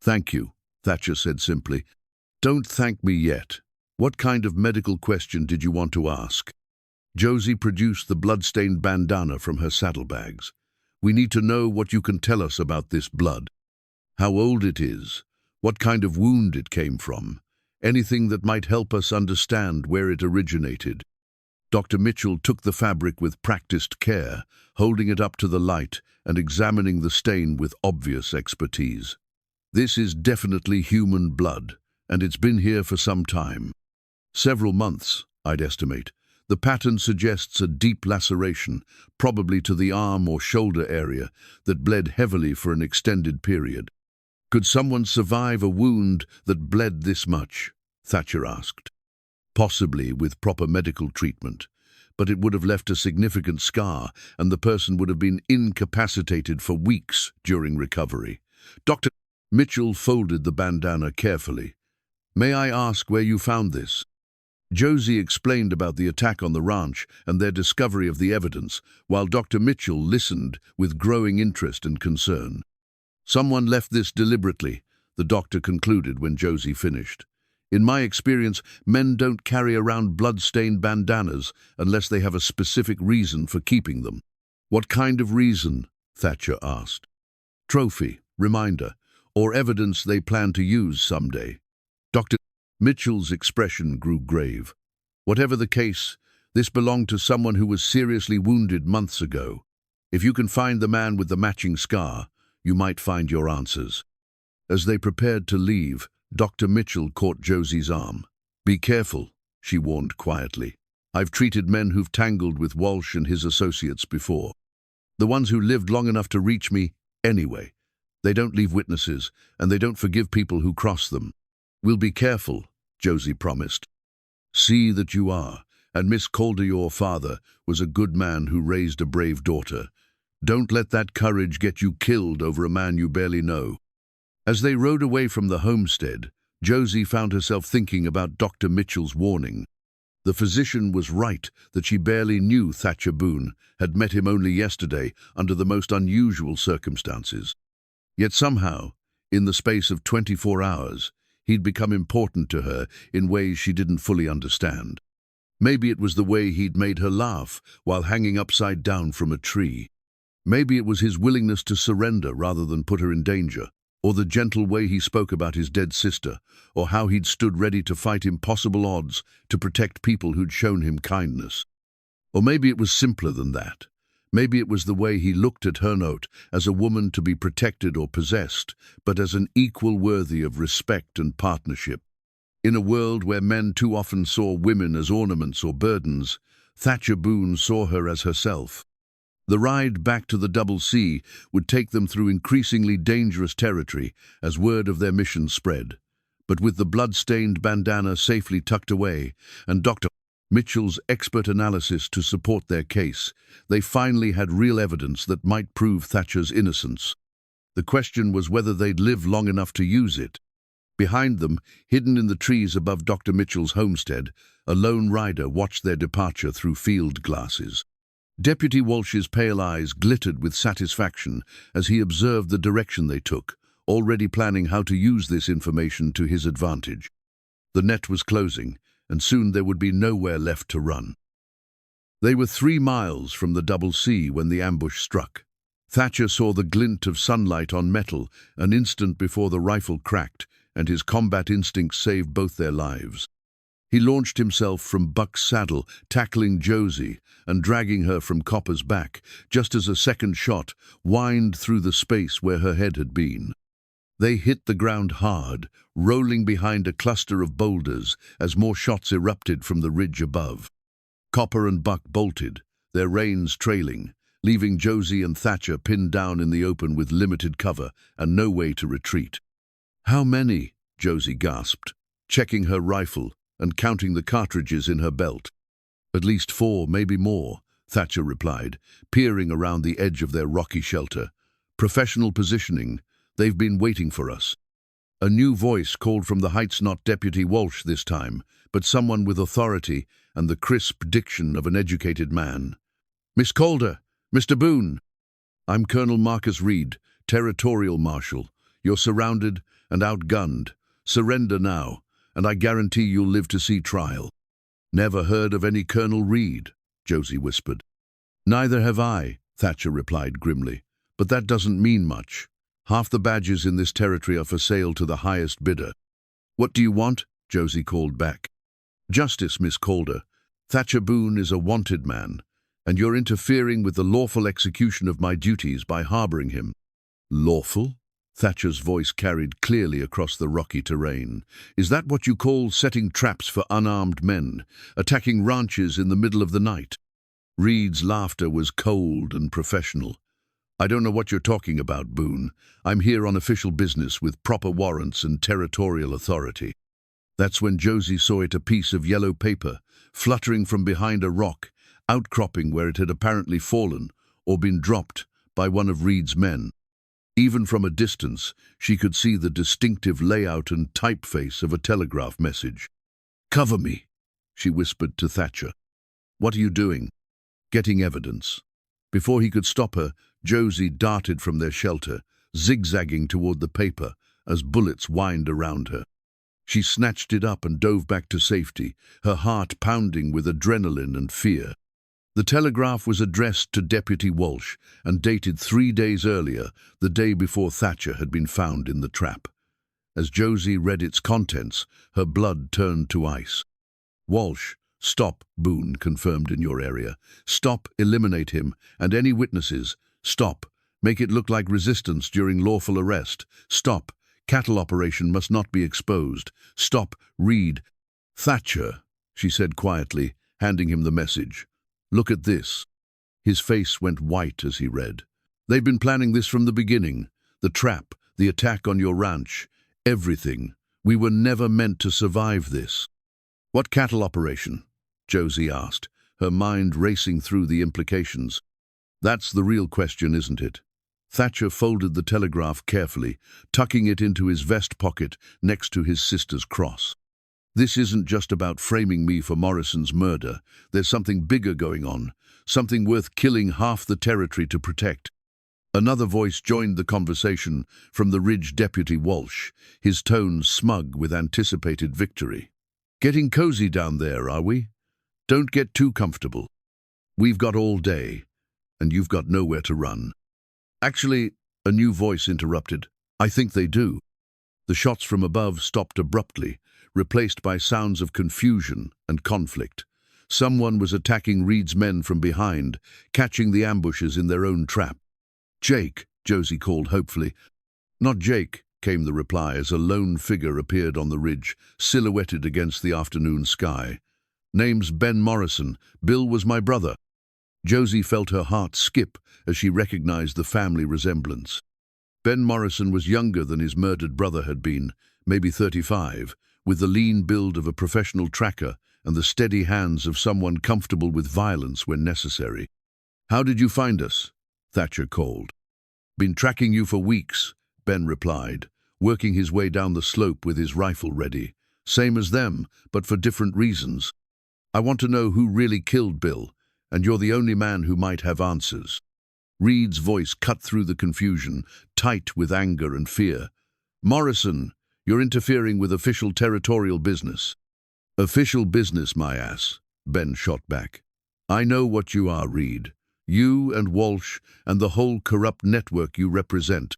"Thank you," Thatcher said simply. "Don't thank me yet. What kind of medical question did you want to ask?" Josie produced the blood-stained bandana from her saddlebags. "We need to know what you can tell us about this blood. How old it is, what kind of wound it came from, anything that might help us understand where it originated." Dr. Mitchell took the fabric with practiced care, holding it up to the light and examining the stain with obvious expertise. "This is definitely human blood, and it's been here for some time. Several months, I'd estimate. The pattern suggests a deep laceration, probably to the arm or shoulder area, that bled heavily for an extended period." "Could someone survive a wound that bled this much?" Thatcher asked. "Possibly with proper medical treatment, but it would have left a significant scar and the person would have been incapacitated for weeks during recovery." Dr. Mitchell folded the bandana carefully. "May I ask where you found this?" Josie explained about the attack on the ranch and their discovery of the evidence, while Dr. Mitchell listened with growing interest and concern. "Someone left this deliberately," the doctor concluded when Josie finished. "In my experience, men don't carry around blood-stained bandanas unless they have a specific reason for keeping them." "What kind of reason?" Thatcher asked. "Trophy, reminder, or evidence they plan to use someday." Dr. Mitchell's expression grew grave. "Whatever the case, this belonged to someone who was seriously wounded months ago. If you can find the man with the matching scar, you might find your answers." As they prepared to leave, Dr. Mitchell caught Josie's arm. "Be careful," she warned quietly. "I've treated men who've tangled with Walsh and his associates before. The ones who lived long enough to reach me anyway. They don't leave witnesses, and they don't forgive people who cross them." "We'll be careful," Josie promised. "See that you are, and Miss Calder, your father, was a good man who raised a brave daughter. Don't let that courage get you killed over a man you barely know." As they rode away from the homestead, Josie found herself thinking about Dr. Mitchell's warning. The physician was right that she barely knew Thatcher Boone, had met him only yesterday under the most unusual circumstances. Yet somehow, in the space of 24 hours, he'd become important to her in ways she didn't fully understand. Maybe it was the way he'd made her laugh while hanging upside down from a tree. Maybe it was his willingness to surrender rather than put her in danger, or the gentle way he spoke about his dead sister, or how he'd stood ready to fight impossible odds to protect people who'd shown him kindness. Or maybe it was simpler than that. Maybe it was the way he looked at her not as a woman to be protected or possessed, but as an equal worthy of respect and partnership. In a world where men too often saw women as ornaments or burdens, Thatcher Boone saw her as herself. The ride back to the Double C would take them through increasingly dangerous territory as word of their mission spread. But with the blood-stained bandana safely tucked away and Dr. Mitchell's expert analysis to support their case, they finally had real evidence that might prove Thatcher's innocence. The question was whether they'd live long enough to use it. Behind them, hidden in the trees above Dr. Mitchell's homestead, a lone rider watched their departure through field glasses. Deputy Walsh's pale eyes glittered with satisfaction as he observed the direction they took, already planning how to use this information to his advantage. The net was closing, and soon there would be nowhere left to run. They were 3 miles from the Double C when the ambush struck. Thatcher saw the glint of sunlight on metal an instant before the rifle cracked, and his combat instincts saved both their lives. He launched himself from Buck's saddle, tackling Josie and dragging her from Copper's back, just as a second shot whined through the space where her head had been. They hit the ground hard, rolling behind a cluster of boulders as more shots erupted from the ridge above. Copper and Buck bolted, their reins trailing, leaving Josie and Thatcher pinned down in the open with limited cover and no way to retreat. "How many?" Josie gasped, checking her rifle and counting the cartridges in her belt. "At least 4, maybe more," Thatcher replied, peering around the edge of their rocky shelter. "Professional positioning. They've been waiting for us." A new voice called from the heights, not Deputy Walsh this time, but someone with authority and the crisp diction of an educated man. "Miss Calder! Mr. Boone!" "I'm Colonel Marcus Reed, Territorial Marshal. You're surrounded and outgunned. Surrender now, and I guarantee you'll live to see trial." "Never heard of any Colonel Reed," Josie whispered. "Neither have I," Thatcher replied grimly, "but that doesn't mean much. Half the badges in this territory are for sale to the highest bidder." "What do you want?" Josie called back. "Justice, Miss Calder. Thatcher Boone is a wanted man, and you're interfering with the lawful execution of my duties by harboring him." "Lawful?" Thatcher's voice carried clearly across the rocky terrain. "Is that what you call setting traps for unarmed men, attacking ranches in the middle of the night?" Reed's laughter was cold and professional. "I don't know what you're talking about, Boone. I'm here on official business with proper warrants and territorial authority." That's when Josie saw a piece of yellow paper fluttering from behind a rock, outcropping where it had apparently fallen or been dropped by one of Reed's men. Even from a distance, she could see the distinctive layout and typeface of a telegraph message. "Cover me," she whispered to Thatcher. "What are you doing?" "Getting evidence." Before he could stop her, Josie darted from their shelter, zigzagging toward the paper as bullets whined around her. She snatched it up and dove back to safety, her heart pounding with adrenaline and fear. The telegraph was addressed to Deputy Walsh and dated 3 days earlier, the day before Thatcher had been found in the trap. As Josie read its contents, her blood turned to ice. "Walsh, stop, Boone confirmed in your area. Stop, eliminate him, and any witnesses. Stop, make it look like resistance during lawful arrest. Stop, cattle operation must not be exposed. Stop, read." "Thatcher," she said quietly, handing him the message. "Look at this." His face went white as he read. "They've been planning this from the beginning. The trap, the attack on your ranch, everything. We were never meant to survive this." "What cattle operation?" Josie asked, her mind racing through the implications. "That's the real question, isn't it?" Thatcher folded the telegraph carefully, tucking it into his vest pocket next to his sister's cross. "This isn't just about framing me for Morrison's murder. There's something bigger going on, something worth killing half the territory to protect." Another voice joined the conversation from the Ridge Deputy Walsh, his tone smug with anticipated victory. "Getting cozy down there, are we? Don't get too comfortable. We've got all day, and you've got nowhere to run." "Actually," a new voice interrupted, "I think they do." The shots from above stopped abruptly, replaced by sounds of confusion and conflict. Someone was attacking Reed's men from behind, catching the ambushes in their own trap. "Jake," Josie called hopefully. "Not Jake," came the reply as a lone figure appeared on the ridge, silhouetted against the afternoon sky. "Name's Ben Morrison. Bill was my brother." Josie felt her heart skip as she recognized the family resemblance. Ben Morrison was younger than his murdered brother had been, maybe 35, with the lean build of a professional tracker and the steady hands of someone comfortable with violence when necessary. "How did you find us?" Thatcher called. "Been tracking you for weeks," Ben replied, working his way down the slope with his rifle ready. "Same as them, but for different reasons. I want to know who really killed Bill, and you're the only man who might have answers." Reed's voice cut through the confusion, tight with anger and fear. "Morrison, you're interfering with official territorial business." "Official business, my ass," Ben shot back. "I know what you are, Reed. You and Walsh and the whole corrupt network you represent.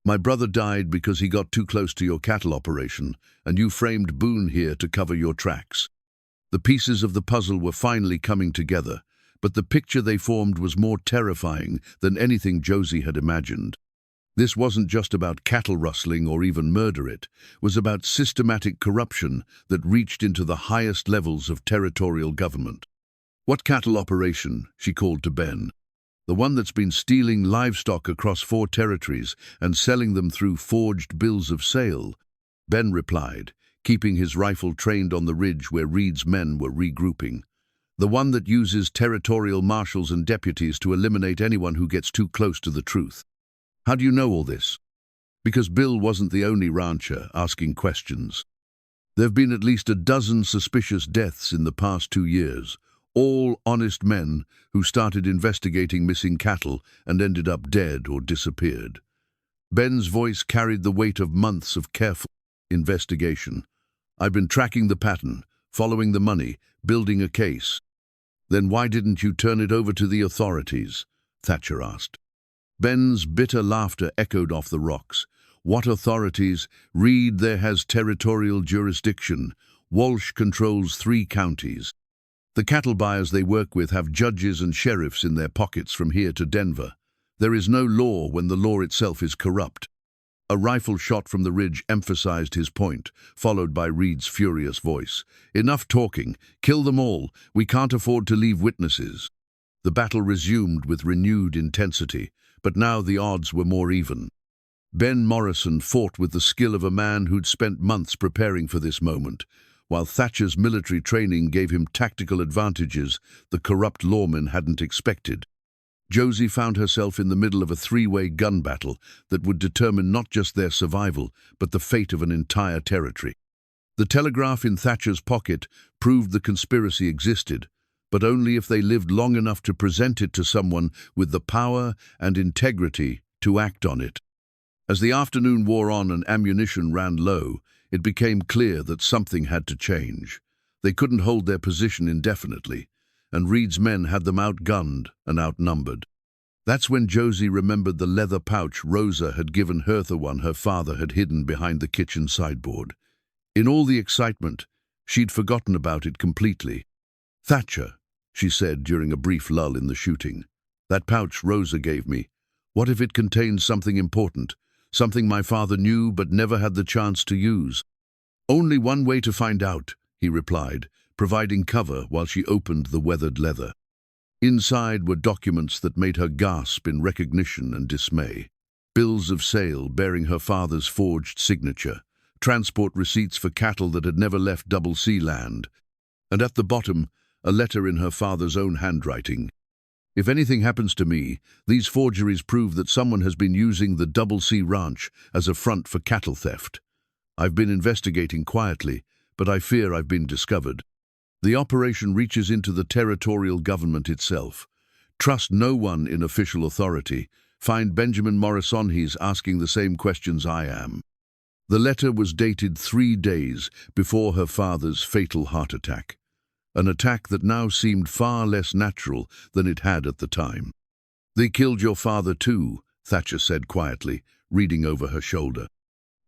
My brother died because he got too close to your cattle operation, and you framed Boone here to cover your tracks." The pieces of the puzzle were finally coming together, but the picture they formed was more terrifying than anything Josie had imagined. This wasn't just about cattle rustling or even murder, it was about systematic corruption that reached into the highest levels of territorial government. "What cattle operation?" she called to Ben. "The one that's been stealing livestock across 4 territories and selling them through forged bills of sale," Ben replied, keeping his rifle trained on the ridge where Reed's men were regrouping. "The one that uses territorial marshals and deputies to eliminate anyone who gets too close to the truth." "How do you know all this?" "Because Bill wasn't the only rancher asking questions. There've been at least a dozen suspicious deaths in the past 2 years, all honest men who started investigating missing cattle and ended up dead or disappeared." Ben's voice carried the weight of months of careful investigation. "I've been tracking the pattern, following the money, building a case." "Then why didn't you turn it over to the authorities?" Thatcher asked. Ben's bitter laughter echoed off the rocks. "What authorities? Reed there has territorial jurisdiction. Walsh controls 3 counties. The cattle buyers they work with have judges and sheriffs in their pockets from here to Denver. There is no law when the law itself is corrupt." A rifle shot from the ridge emphasized his point, followed by Reed's furious voice. "Enough talking. Kill them all. We can't afford to leave witnesses." The battle resumed with renewed intensity, but now the odds were more even. Ben Morrison fought with the skill of a man who'd spent months preparing for this moment, while Thatcher's military training gave him tactical advantages the corrupt lawman hadn't expected. Josie found herself in the middle of a three-way gun battle that would determine not just their survival, but the fate of an entire territory. The telegraph in Thatcher's pocket proved the conspiracy existed, but only if they lived long enough to present it to someone with the power and integrity to act on it. As the afternoon wore on and ammunition ran low, it became clear that something had to change. They couldn't hold their position indefinitely, and Reed's men had them outgunned and outnumbered. That's when Josie remembered the leather pouch Rosa had given her, the one her father had hidden behind the kitchen sideboard. In all the excitement, she'd forgotten about it completely. "Thatcher," she said during a brief lull in the shooting, "that pouch Rosa gave me, what if it contains something important, something my father knew but never had the chance to use?" "Only one way to find out," he replied, providing cover while she opened the weathered leather. Inside were documents that made her gasp in recognition and dismay. Bills of sale bearing her father's forged signature, transport receipts for cattle that had never left Double C land, and at the bottom, a letter in her father's own handwriting. "If anything happens to me, these forgeries prove that someone has been using the Double C ranch as a front for cattle theft. I've been investigating quietly, but I fear I've been discovered. The operation reaches into the territorial government itself. Trust no one in official authority. Find Benjamin Morrison, he's asking the same questions I am." The letter was dated 3 days before her father's fatal heart attack, an attack that now seemed far less natural than it had at the time. "They killed your father too," Thatcher said quietly, reading over her shoulder.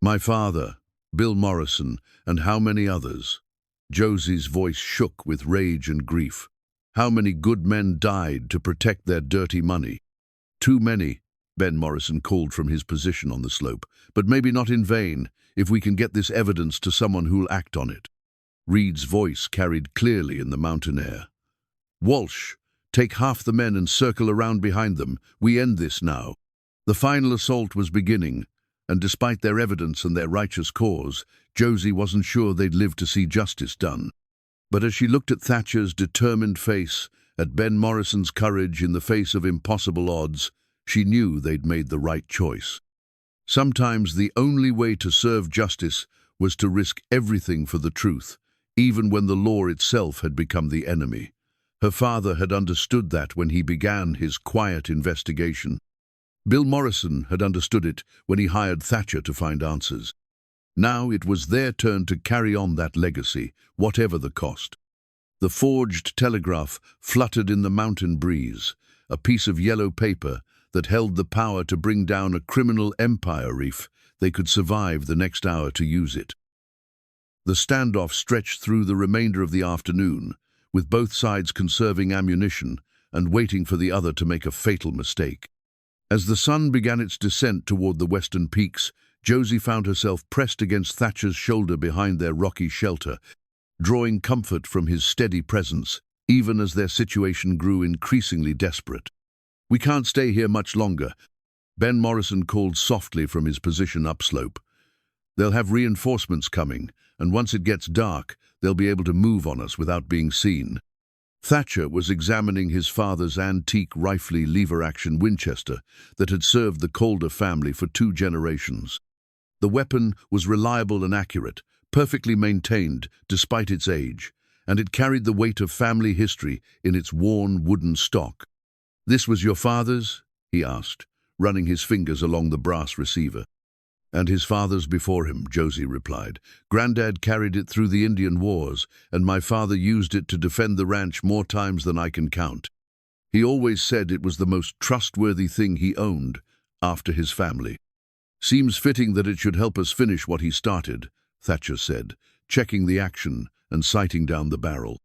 "My father, Bill Morrison, and how many others?" Josie's voice shook with rage and grief. "How many good men died to protect their dirty money?" "Too many," Ben Morrison called from his position on the slope, "but maybe not in vain, if we can get this evidence to someone who'll act on it." Reed's voice carried clearly in the mountain air. "Walsh, take half the men and circle around behind them. We end this now." The final assault was beginning, and despite their evidence and their righteous cause, Josie wasn't sure they'd live to see justice done. But as she looked at Thatcher's determined face, at Ben Morrison's courage in the face of impossible odds, she knew they'd made the right choice. Sometimes the only way to serve justice was to risk everything for the truth, even when the law itself had become the enemy. Her father had understood that when he began his quiet investigation. Bill Morrison had understood it when he hired Thatcher to find answers. Now it was their turn to carry on that legacy, whatever the cost. The forged telegraph fluttered in the mountain breeze, a piece of yellow paper that held the power to bring down a criminal empire if they could survive the next hour to use it. The standoff stretched through the remainder of the afternoon, with both sides conserving ammunition and waiting for the other to make a fatal mistake. As the sun began its descent toward the western peaks, Josie found herself pressed against Thatcher's shoulder behind their rocky shelter, drawing comfort from his steady presence, even as their situation grew increasingly desperate. "We can't stay here much longer," Ben Morrison called softly from his position upslope. "They'll have reinforcements coming, and once it gets dark, they'll be able to move on us without being seen." Thatcher was examining his father's antique rifle lever-action Winchester that had served the Calder family for 2 generations. The weapon was reliable and accurate, perfectly maintained despite its age, and it carried the weight of family history in its worn wooden stock. "This was your father's?" he asked, running his fingers along the brass receiver. "And his father's before him," Josie replied. "Granddad carried it through the Indian Wars, and my father used it to defend the ranch more times than I can count. He always said it was the most trustworthy thing he owned, after his family." "Seems fitting that it should help us finish what he started," Thatcher said, checking the action and sighting down the barrel.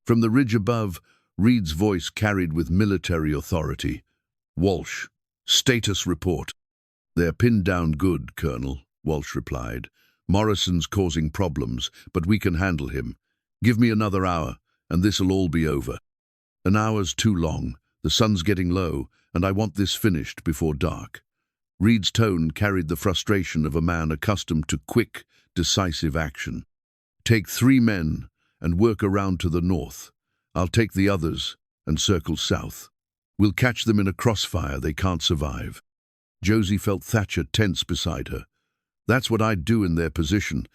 From the ridge above, Reed's voice carried with military authority. "Walsh, status report." "They're pinned down good, Colonel," Walsh replied. "Morrison's causing problems, but we can handle him. Give me another hour, and this'll all be over." "An hour's too long. The sun's getting low, and I want this finished before dark." Reed's tone carried the frustration of a man accustomed to quick, decisive action. "Take 3 men and work around to the north. I'll take the others and circle south. We'll catch them in a crossfire they can't survive. Josie felt Thatcher tense beside her. That's what I'd do in their position,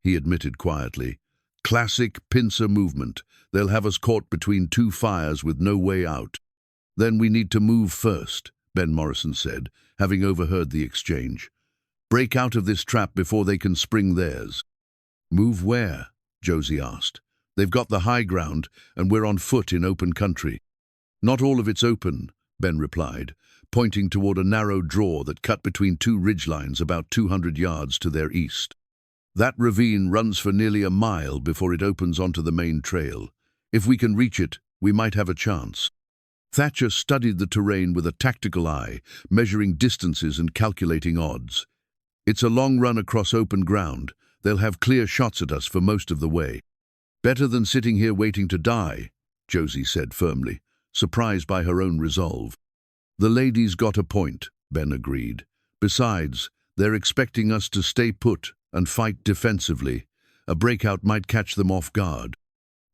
he admitted quietly. Classic pincer movement. They'll have us caught between two fires with no way out. Then we need to move first, Ben Morrison said, having overheard the exchange. Break out of this trap before they can spring theirs. Move where? Josie asked. They've got the high ground, and we're on foot in open country. Not all of it's open, Ben replied, pointing toward a narrow draw that cut between two ridgelines about 200 yards to their east. That ravine runs for nearly a mile before it opens onto the main trail. If we can reach it, we might have a chance. Thatcher studied the terrain with a tactical eye, measuring distances and calculating odds. It's a long run across open ground. They'll have clear shots at us for most of the way. Better than sitting here waiting to die, Josie said firmly, surprised by her own resolve. The lady's got a point, Ben agreed. Besides, they're expecting us to stay put and fight defensively. A breakout might catch them off guard.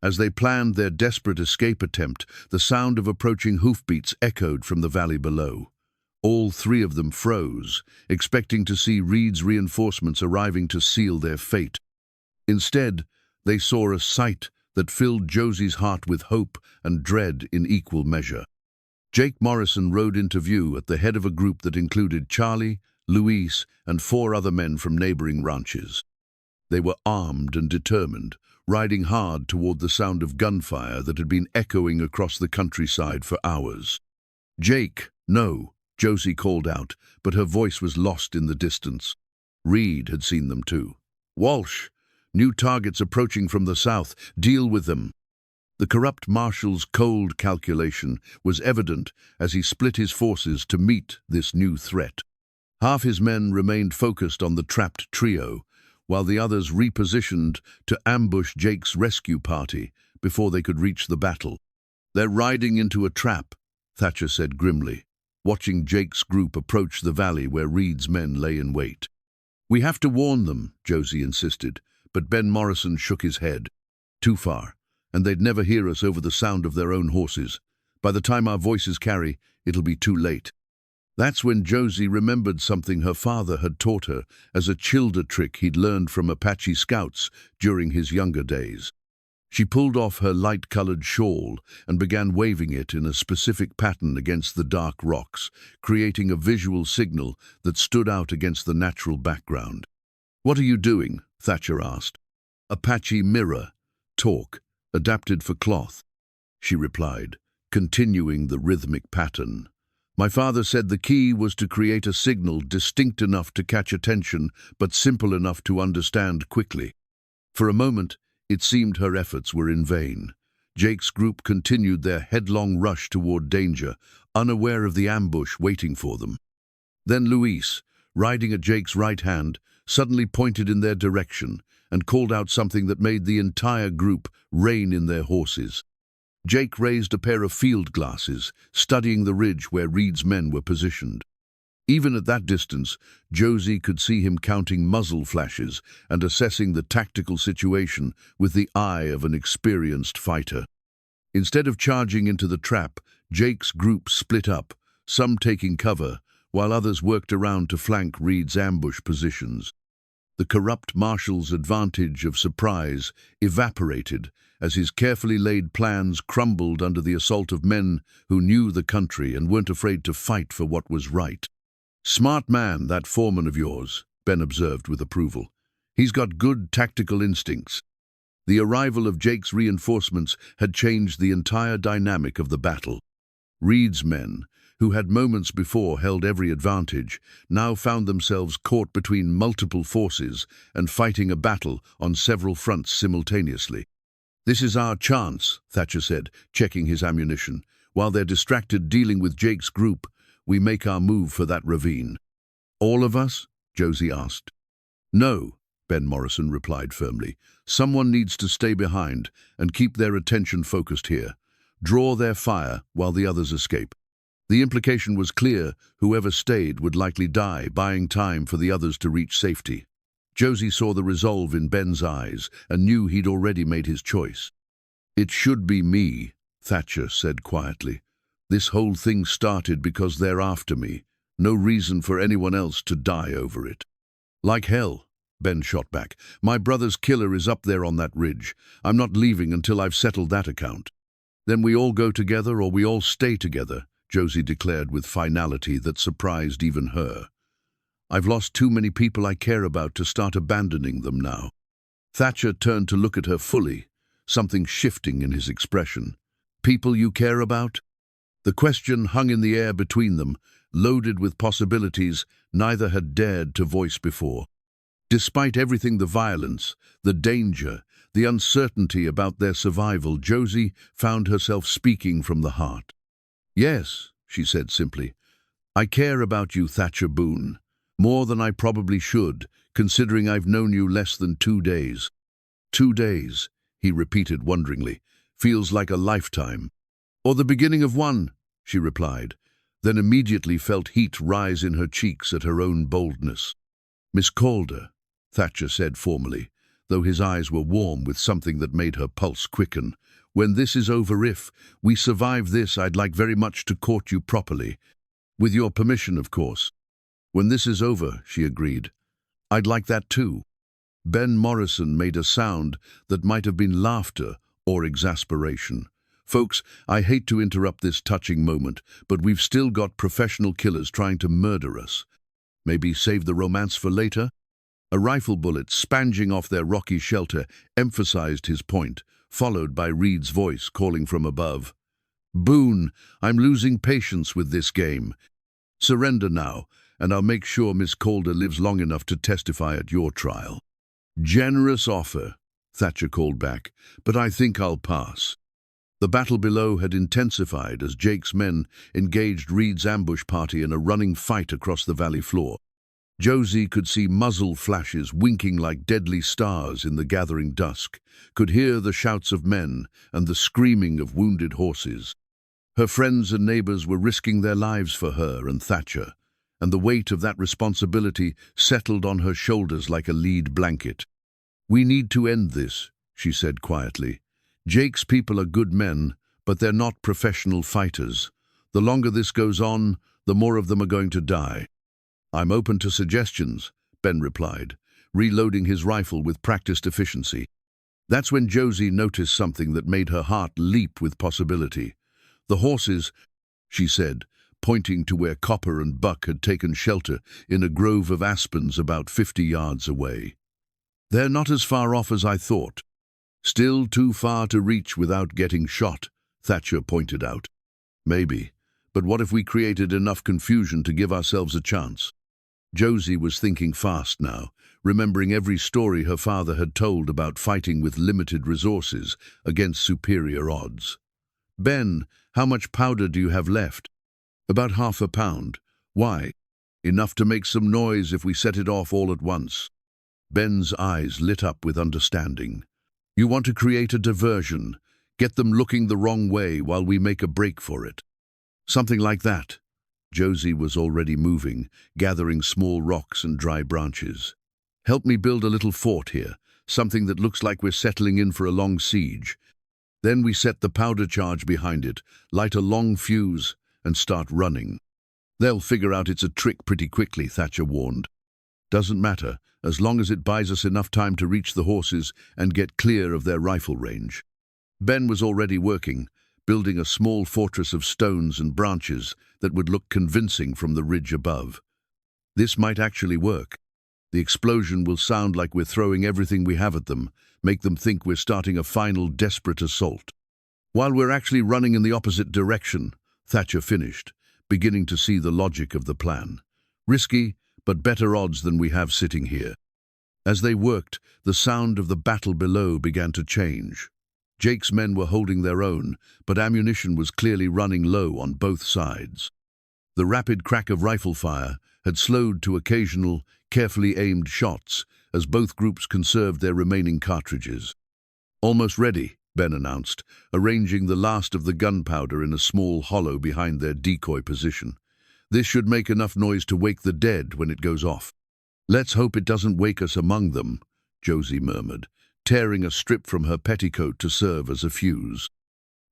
As they planned their desperate escape attempt, the sound of approaching hoofbeats echoed from the valley below. All three of them froze, expecting to see Reed's reinforcements arriving to seal their fate. Instead, they saw a sight that filled Josie's heart with hope and dread in equal measure. Jake Morrison rode into view at the head of a group that included Charlie, Luis, and 4 other men from neighboring ranches. They were armed and determined, riding hard toward the sound of gunfire that had been echoing across the countryside for hours. "Jake, no," Josie called out, but her voice was lost in the distance. Reed had seen them too. "Walsh, new targets approaching from the south. Deal with them." The corrupt marshal's cold calculation was evident as he split his forces to meet this new threat. Half his men remained focused on the trapped trio, while the others repositioned to ambush Jake's rescue party before they could reach the battle. "They're riding into a trap," Thatcher said grimly, watching Jake's group approach the valley where Reed's men lay in wait. "We have to warn them," Josie insisted, but Ben Morrison shook his head. "Too far, and they'd never hear us over the sound of their own horses. By the time our voices carry, it'll be too late." That's when Josie remembered something her father had taught her as a childer trick he'd learned from Apache scouts during his younger days. She pulled off her light-colored shawl and began waving it in a specific pattern against the dark rocks, creating a visual signal that stood out against the natural background. "What are you doing?" Thatcher asked. "Apache mirror, talk, adapted for cloth," she replied, continuing the rhythmic pattern. "My father said the key was to create a signal distinct enough to catch attention, but simple enough to understand quickly." For a moment, it seemed her efforts were in vain. Jake's group continued their headlong rush toward danger, unaware of the ambush waiting for them. Then Luis, riding at Jake's right hand, suddenly pointed in their direction and called out something that made the entire group rein in their horses. Jake raised a pair of field glasses, studying the ridge where Reed's men were positioned. Even at that distance, Josie could see him counting muzzle flashes and assessing the tactical situation with the eye of an experienced fighter. Instead of charging into the trap, Jake's group split up, some taking cover, while others worked around to flank Reed's ambush positions. The corrupt marshal's advantage of surprise evaporated as his carefully laid plans crumbled under the assault of men who knew the country and weren't afraid to fight for what was right. "Smart man, that foreman of yours," Ben observed with approval. "He's got good tactical instincts." The arrival of Jake's reinforcements had changed the entire dynamic of the battle. Reed's men, who had moments before held every advantage, now found themselves caught between multiple forces and fighting a battle on several fronts simultaneously. "This is our chance," Thatcher said, checking his ammunition. "While they're distracted dealing with Jake's group, we make our move for that ravine." "All of us?" Josie asked. "No," Ben Morrison replied firmly. "Someone needs to stay behind and keep their attention focused here. Draw their fire while the others escape." The implication was clear: whoever stayed would likely die, buying time for the others to reach safety. Josie saw the resolve in Ben's eyes and knew he'd already made his choice. "It should be me," Thatcher said quietly. This whole thing started because they're after me. No reason for anyone else to die over it. Like hell, Ben shot back. My brother's killer is up there on that ridge. I'm not leaving until I've settled that account. Then we all go together or we all stay together, Josie declared with finality that surprised even her. I've lost too many people I care about to start abandoning them now. Thatcher turned to look at her fully, something shifting in his expression. People you care about? The question hung in the air between them, loaded with possibilities neither had dared to voice before. Despite everything, the violence, the danger, the uncertainty about their survival, Josie found herself speaking from the heart. Yes, she said simply. I care about you, Thatcher Boone. More than I probably should, considering I've known you less than 2 days. 2 days, he repeated wonderingly. Feels like a lifetime. Or the beginning of one, she replied, then immediately felt heat rise in her cheeks at her own boldness. Miss Calder, Thatcher said formally, though his eyes were warm with something that made her pulse quicken. When this is over, if we survive this, I'd like very much to court you properly. With your permission, of course. When this is over, she agreed. I'd like that too. Ben Morrison made a sound that might have been laughter or exasperation. Folks, I hate to interrupt this touching moment, but we've still got professional killers trying to murder us. Maybe save the romance for later? A rifle bullet spanging off their rocky shelter emphasized his point, followed by Reed's voice calling from above. Boone, I'm losing patience with this game. Surrender now, and I'll make sure Miss Calder lives long enough to testify at your trial. Generous offer, Thatcher called back, but I think I'll pass. The battle below had intensified as Jake's men engaged Reed's ambush party in a running fight across the valley floor. Josie could see muzzle flashes winking like deadly stars in the gathering dusk, could hear the shouts of men and the screaming of wounded horses. Her friends and neighbors were risking their lives for her and Thatcher, and the weight of that responsibility settled on her shoulders like a lead blanket. We need to end this, she said quietly. Jake's people are good men, but they're not professional fighters. The longer this goes on, the more of them are going to die. I'm open to suggestions, Ben replied, reloading his rifle with practiced efficiency. That's when Josie noticed something that made her heart leap with possibility. The horses, she said, pointing to where Copper and Buck had taken shelter in a grove of aspens about 50 yards away. They're not as far off as I thought. Still too far to reach without getting shot, Thatcher pointed out. Maybe, but what if we created enough confusion to give ourselves a chance? Josie was thinking fast now, remembering every story her father had told about fighting with limited resources against superior odds. Ben, how much powder do you have left? About half a pound. Why? Enough to make some noise if we set it off all at once. Ben's eyes lit up with understanding. You want to create a diversion, get them looking the wrong way while we make a break for it. Something like that. Josie was already moving, gathering small rocks and dry branches. Help me build a little fort here, something that looks like we're settling in for a long siege. Then we set the powder charge behind it, light a long fuse, and start running. They'll figure out it's a trick pretty quickly, Thatcher warned. Doesn't matter, as long as it buys us enough time to reach the horses and get clear of their rifle range. Ben was already working, building a small fortress of stones and branches that would look convincing from the ridge above. This might actually work. The explosion will sound like we're throwing everything we have at them, make them think we're starting a final desperate assault. While we're actually running in the opposite direction, Thatcher finished, beginning to see the logic of the plan. Risky, but better odds than we have sitting here. As they worked, the sound of the battle below began to change. Jake's men were holding their own, but ammunition was clearly running low on both sides. The rapid crack of rifle fire had slowed to occasional, carefully aimed shots as both groups conserved their remaining cartridges. Almost ready, Ben announced, arranging the last of the gunpowder in a small hollow behind their decoy position. This should make enough noise to wake the dead when it goes off. Let's hope it doesn't wake us among them, Josie murmured, tearing a strip from her petticoat to serve as a fuse.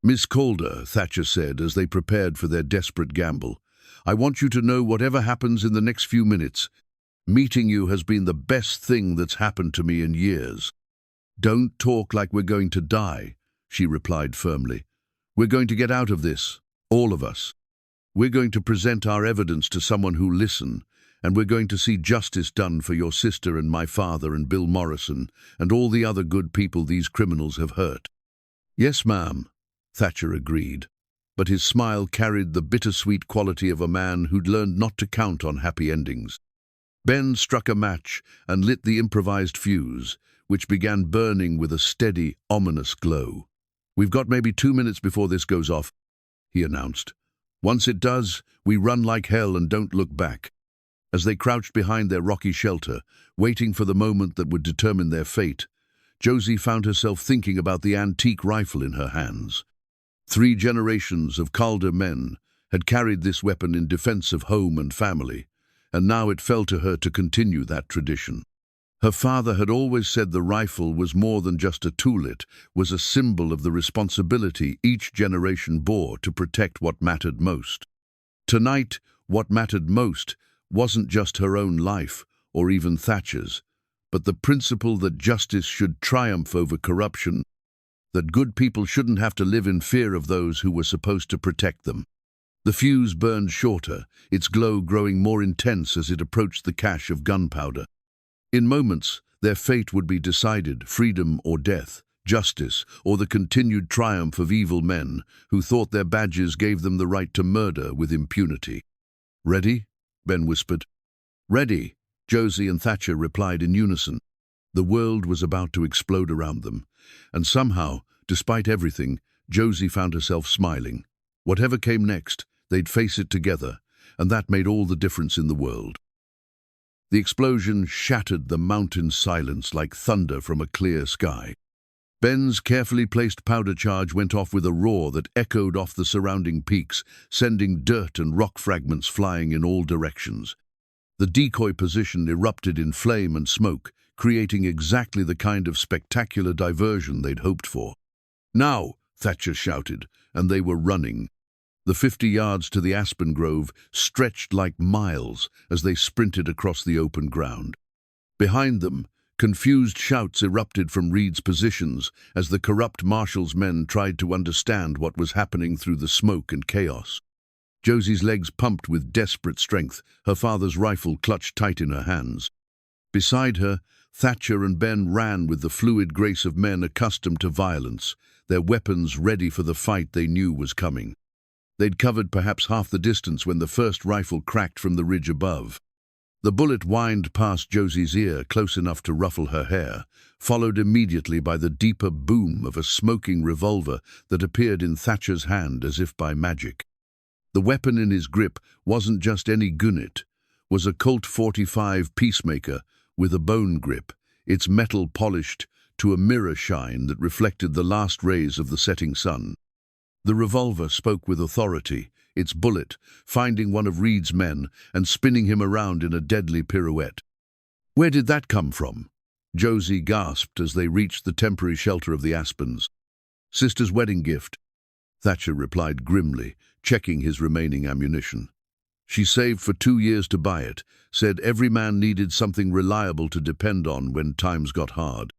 "Miss Calder," Thatcher said as they prepared for their desperate gamble, "I want you to know whatever happens in the next few minutes, meeting you has been the best thing that's happened to me in years." "Don't talk like we're going to die," she replied firmly. "We're going to get out of this, all of us. We're going to present our evidence to someone who'll listen, and we're going to see justice done for your sister and my father and Bill Morrison and all the other good people these criminals have hurt." "Yes, ma'am," Thatcher agreed, but his smile carried the bittersweet quality of a man who'd learned not to count on happy endings. Ben struck a match and lit the improvised fuse, which began burning with a steady, ominous glow. "We've got maybe 2 minutes before this goes off," he announced. "Once it does, we run like hell and don't look back." As they crouched behind their rocky shelter, waiting for the moment that would determine their fate, Josie found herself thinking about the antique rifle in her hands. 3 generations of Calder men had carried this weapon in defense of home and family, and now it fell to her to continue that tradition. Her father had always said the rifle was more than just a tool, it was a symbol of the responsibility each generation bore to protect what mattered most. Tonight, what mattered most wasn't just her own life, or even Thatcher's, but the principle that justice should triumph over corruption, that good people shouldn't have to live in fear of those who were supposed to protect them. The fuse burned shorter, its glow growing more intense as it approached the cache of gunpowder. In moments, their fate would be decided, freedom or death, justice or the continued triumph of evil men who thought their badges gave them the right to murder with impunity. "Ready?" Ben whispered. "Ready," Josie and Thatcher replied in unison. The world was about to explode around them, and somehow, despite everything, Josie found herself smiling. Whatever came next, they'd face it together, and that made all the difference in the world. The explosion shattered the mountain silence like thunder from a clear sky. Ben's carefully placed powder charge went off with a roar that echoed off the surrounding peaks, sending dirt and rock fragments flying in all directions. The decoy position erupted in flame and smoke, creating exactly the kind of spectacular diversion they'd hoped for. "Now!" Thatcher shouted, and they were running. The 50 yards to the aspen grove stretched like miles as they sprinted across the open ground. Behind them, confused shouts erupted from Reed's positions as the corrupt marshal's men tried to understand what was happening through the smoke and chaos. Josie's legs pumped with desperate strength, her father's rifle clutched tight in her hands. Beside her, Thatcher and Ben ran with the fluid grace of men accustomed to violence, their weapons ready for the fight they knew was coming. They'd covered perhaps half the distance when the first rifle cracked from the ridge above. The bullet whined past Josie's ear close enough to ruffle her hair, followed immediately by the deeper boom of a smoking revolver that appeared in Thatcher's hand as if by magic. The weapon in his grip wasn't just any gun, it was a Colt 45 Peacemaker with a bone grip, its metal polished to a mirror shine that reflected the last rays of the setting sun. The revolver spoke with authority, its bullet finding one of Reed's men and spinning him around in a deadly pirouette. "Where did that come from?" Josie gasped as they reached the temporary shelter of the aspens. "Sister's wedding gift," Thatcher replied grimly, checking his remaining ammunition. "She saved for 2 years to buy it, said every man needed something reliable to depend on when times got hard."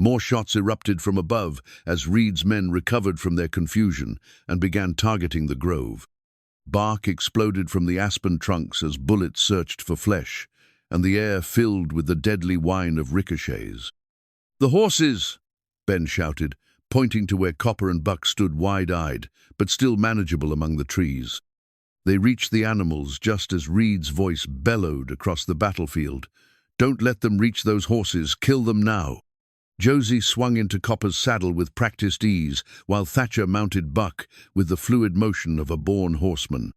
More shots erupted from above as Reed's men recovered from their confusion and began targeting the grove. Bark exploded from the aspen trunks as bullets searched for flesh, and the air filled with the deadly whine of ricochets. "The horses!" Ben shouted, pointing to where Copper and Buck stood wide-eyed, but still manageable among the trees. They reached the animals just as Reed's voice bellowed across the battlefield. "Don't let them reach those horses, kill them now." Josie swung into Copper's saddle with practiced ease, while Thatcher mounted Buck with the fluid motion of a born horseman.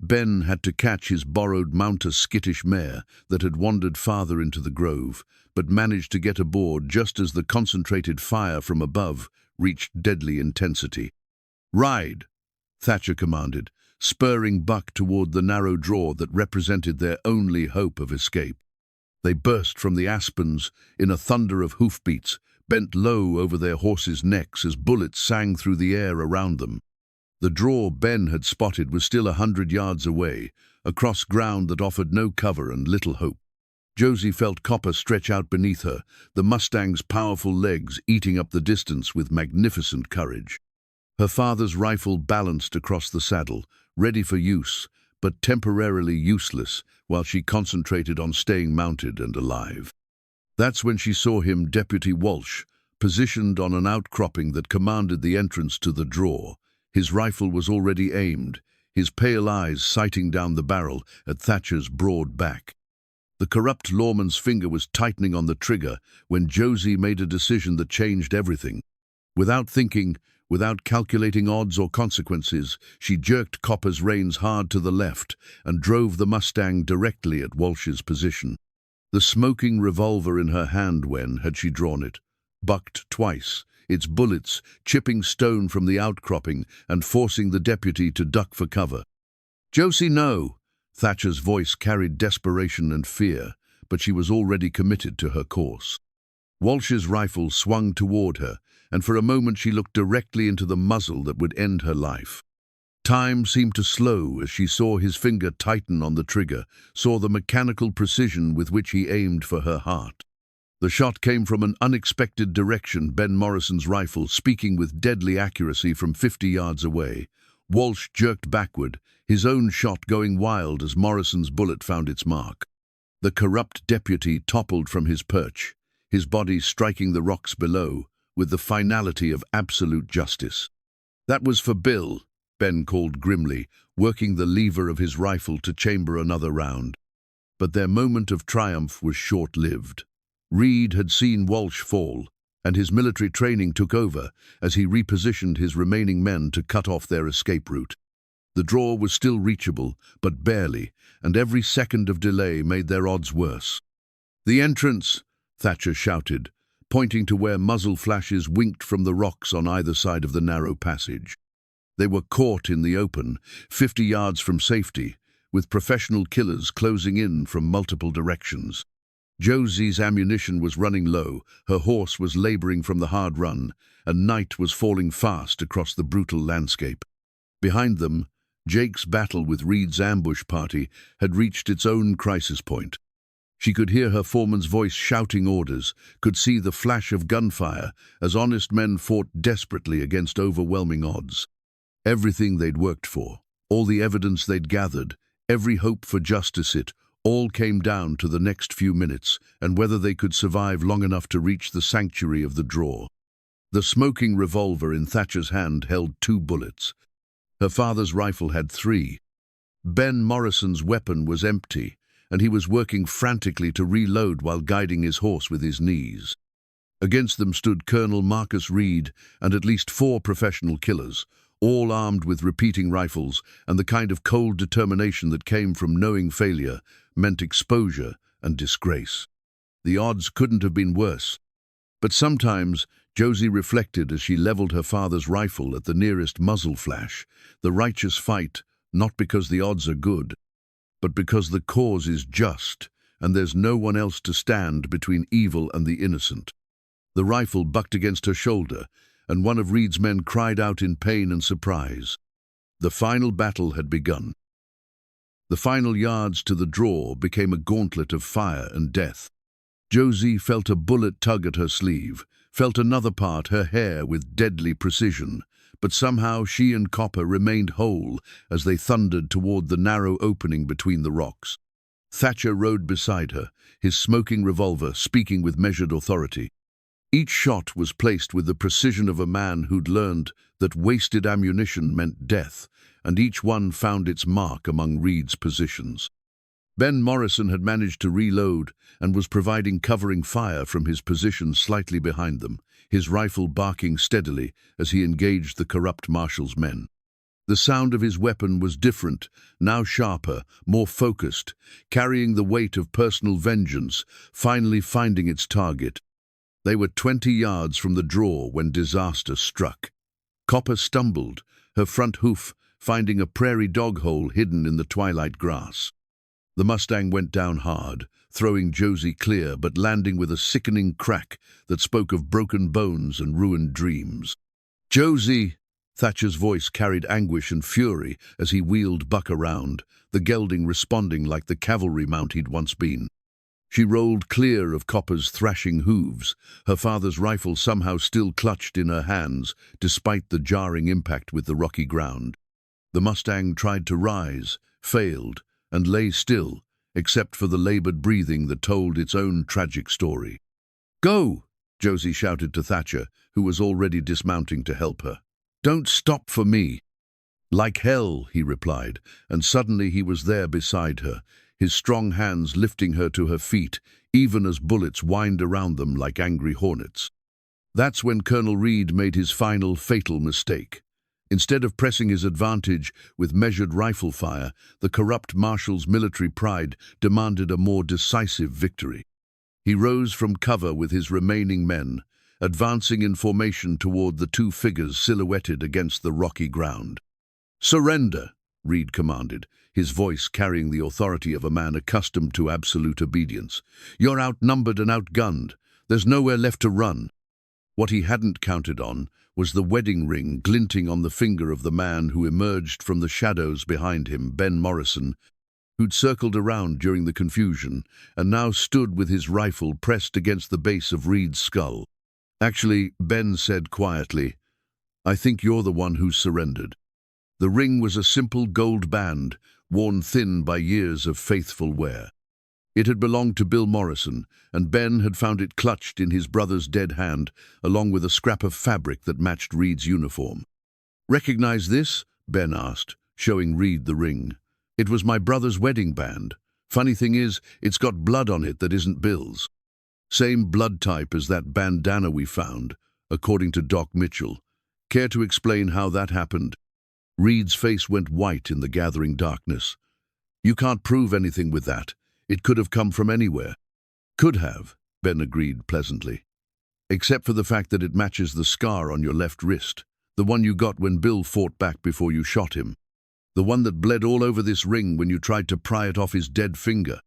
Ben had to catch his borrowed mount, a skittish mare that had wandered farther into the grove, but managed to get aboard just as the concentrated fire from above reached deadly intensity. "Ride," Thatcher commanded, spurring Buck toward the narrow draw that represented their only hope of escape. They burst from the aspens in a thunder of hoofbeats, bent low over their horses' necks as bullets sang through the air around them. The draw Ben had spotted was still 100 yards away, across ground that offered no cover and little hope. Josie felt Copper stretch out beneath her, the Mustang's powerful legs eating up the distance with magnificent courage. Her father's rifle balanced across the saddle, ready for use, but temporarily useless, while she concentrated on staying mounted and alive. That's when she saw him, Deputy Walsh, positioned on an outcropping that commanded the entrance to the draw. His rifle was already aimed, his pale eyes sighting down the barrel at Thatcher's broad back. The corrupt lawman's finger was tightening on the trigger when Josie made a decision that changed everything. Without thinking, without calculating odds or consequences, she jerked Copper's reins hard to the left and drove the Mustang directly at Walsh's position. The smoking revolver in her hand had she drawn it, bucked twice, its bullets chipping stone from the outcropping and forcing the deputy to duck for cover. "Josie, no!" Thatcher's voice carried desperation and fear, but she was already committed to her course. Walsh's rifle swung toward her, and for a moment she looked directly into the muzzle that would end her life. Time seemed to slow as she saw his finger tighten on the trigger, saw the mechanical precision with which he aimed for her heart. The shot came from an unexpected direction, Ben Morrison's rifle speaking with deadly accuracy from 50 yards away. Walsh jerked backward, his own shot going wild as Morrison's bullet found its mark. The corrupt deputy toppled from his perch, his body striking the rocks below, with the finality of absolute justice. "That was for Bill," Ben called grimly, working the lever of his rifle to chamber another round. But their moment of triumph was short-lived. Reed had seen Walsh fall, and his military training took over as he repositioned his remaining men to cut off their escape route. The draw was still reachable, but barely, and every second of delay made their odds worse. "The entrance!" Thatcher shouted, pointing to where muzzle flashes winked from the rocks on either side of the narrow passage. They were caught in the open, 50 yards from safety, with professional killers closing in from multiple directions. Josie's ammunition was running low, her horse was laboring from the hard run, and night was falling fast across the brutal landscape. Behind them, Jake's battle with Reed's ambush party had reached its own crisis point. She could hear her foreman's voice shouting orders, could see the flash of gunfire as honest men fought desperately against overwhelming odds. Everything they'd worked for, all the evidence they'd gathered, every hope for justice, it all came down to the next few minutes and whether they could survive long enough to reach the sanctuary of the draw. The smoking revolver in Thatcher's hand held 2 bullets. Her father's rifle had 3. Ben Morrison's weapon was empty, and he was working frantically to reload while guiding his horse with his knees. Against them stood Colonel Marcus Reed and at least 4 professional killers, all armed with repeating rifles, and the kind of cold determination that came from knowing failure meant exposure and disgrace. The odds couldn't have been worse. But sometimes, Josie reflected as she leveled her father's rifle at the nearest muzzle flash, the righteous fight, not because the odds are good, but because the cause is just, and there's no one else to stand between evil and the innocent. The rifle bucked against her shoulder, and one of Reed's men cried out in pain and surprise. The final battle had begun. The final yards to the draw became a gauntlet of fire and death. Josie felt a bullet tug at her sleeve, felt another part her hair with deadly precision, but somehow she and Copper remained whole as they thundered toward the narrow opening between the rocks. Thatcher rode beside her, his smoking revolver speaking with measured authority. Each shot was placed with the precision of a man who'd learned that wasted ammunition meant death, and each one found its mark among Reed's positions. Ben Morrison had managed to reload and was providing covering fire from his position slightly behind them, his rifle barking steadily as he engaged the corrupt marshal's men. The sound of his weapon was different, now sharper, more focused, carrying the weight of personal vengeance, finally finding its target. They were 20 yards from the draw when disaster struck. Copper stumbled, her front hoof finding a prairie dog hole hidden in the twilight grass. The Mustang went down hard, throwing Josie clear but landing with a sickening crack that spoke of broken bones and ruined dreams. "Josie!" Thatcher's voice carried anguish and fury as he wheeled Buck around, the gelding responding like the cavalry mount he'd once been. She rolled clear of Copper's thrashing hooves, her father's rifle somehow still clutched in her hands, despite the jarring impact with the rocky ground. The Mustang tried to rise, failed, and lay still, except for the labored breathing that told its own tragic story. "Go!" Josie shouted to Thatcher, who was already dismounting to help her. "Don't stop for me." "Like hell," he replied, and suddenly he was there beside her, his strong hands lifting her to her feet, even as bullets whined around them like angry hornets. That's when Colonel Reed made his final fatal mistake. Instead of pressing his advantage with measured rifle fire, the corrupt marshal's military pride demanded a more decisive victory. He rose from cover with his remaining men, advancing in formation toward the two figures silhouetted against the rocky ground. "Surrender," Reed commanded, his voice carrying the authority of a man accustomed to absolute obedience. "You're outnumbered and outgunned. There's nowhere left to run." What he hadn't counted on was the wedding ring glinting on the finger of the man who emerged from the shadows behind him, Ben Morrison, who'd circled around during the confusion and now stood with his rifle pressed against the base of Reed's skull. "Actually," Ben said quietly, "I think you're the one who's surrendered." The ring was a simple gold band, worn thin by years of faithful wear. It had belonged to Bill Morrison, and Ben had found it clutched in his brother's dead hand, along with a scrap of fabric that matched Reed's uniform. "Recognize this?" Ben asked, showing Reed the ring. "It was my brother's wedding band. Funny thing is, it's got blood on it that isn't Bill's. Same blood type as that bandana we found, according to Doc Mitchell. Care to explain how that happened?" Reed's face went white in the gathering darkness. "You can't prove anything with that. It could have come from anywhere." "Could have," Ben agreed pleasantly. "Except for the fact that it matches the scar on your left wrist, the one you got when Bill fought back before you shot him. The one that bled all over this ring when you tried to pry it off his dead finger."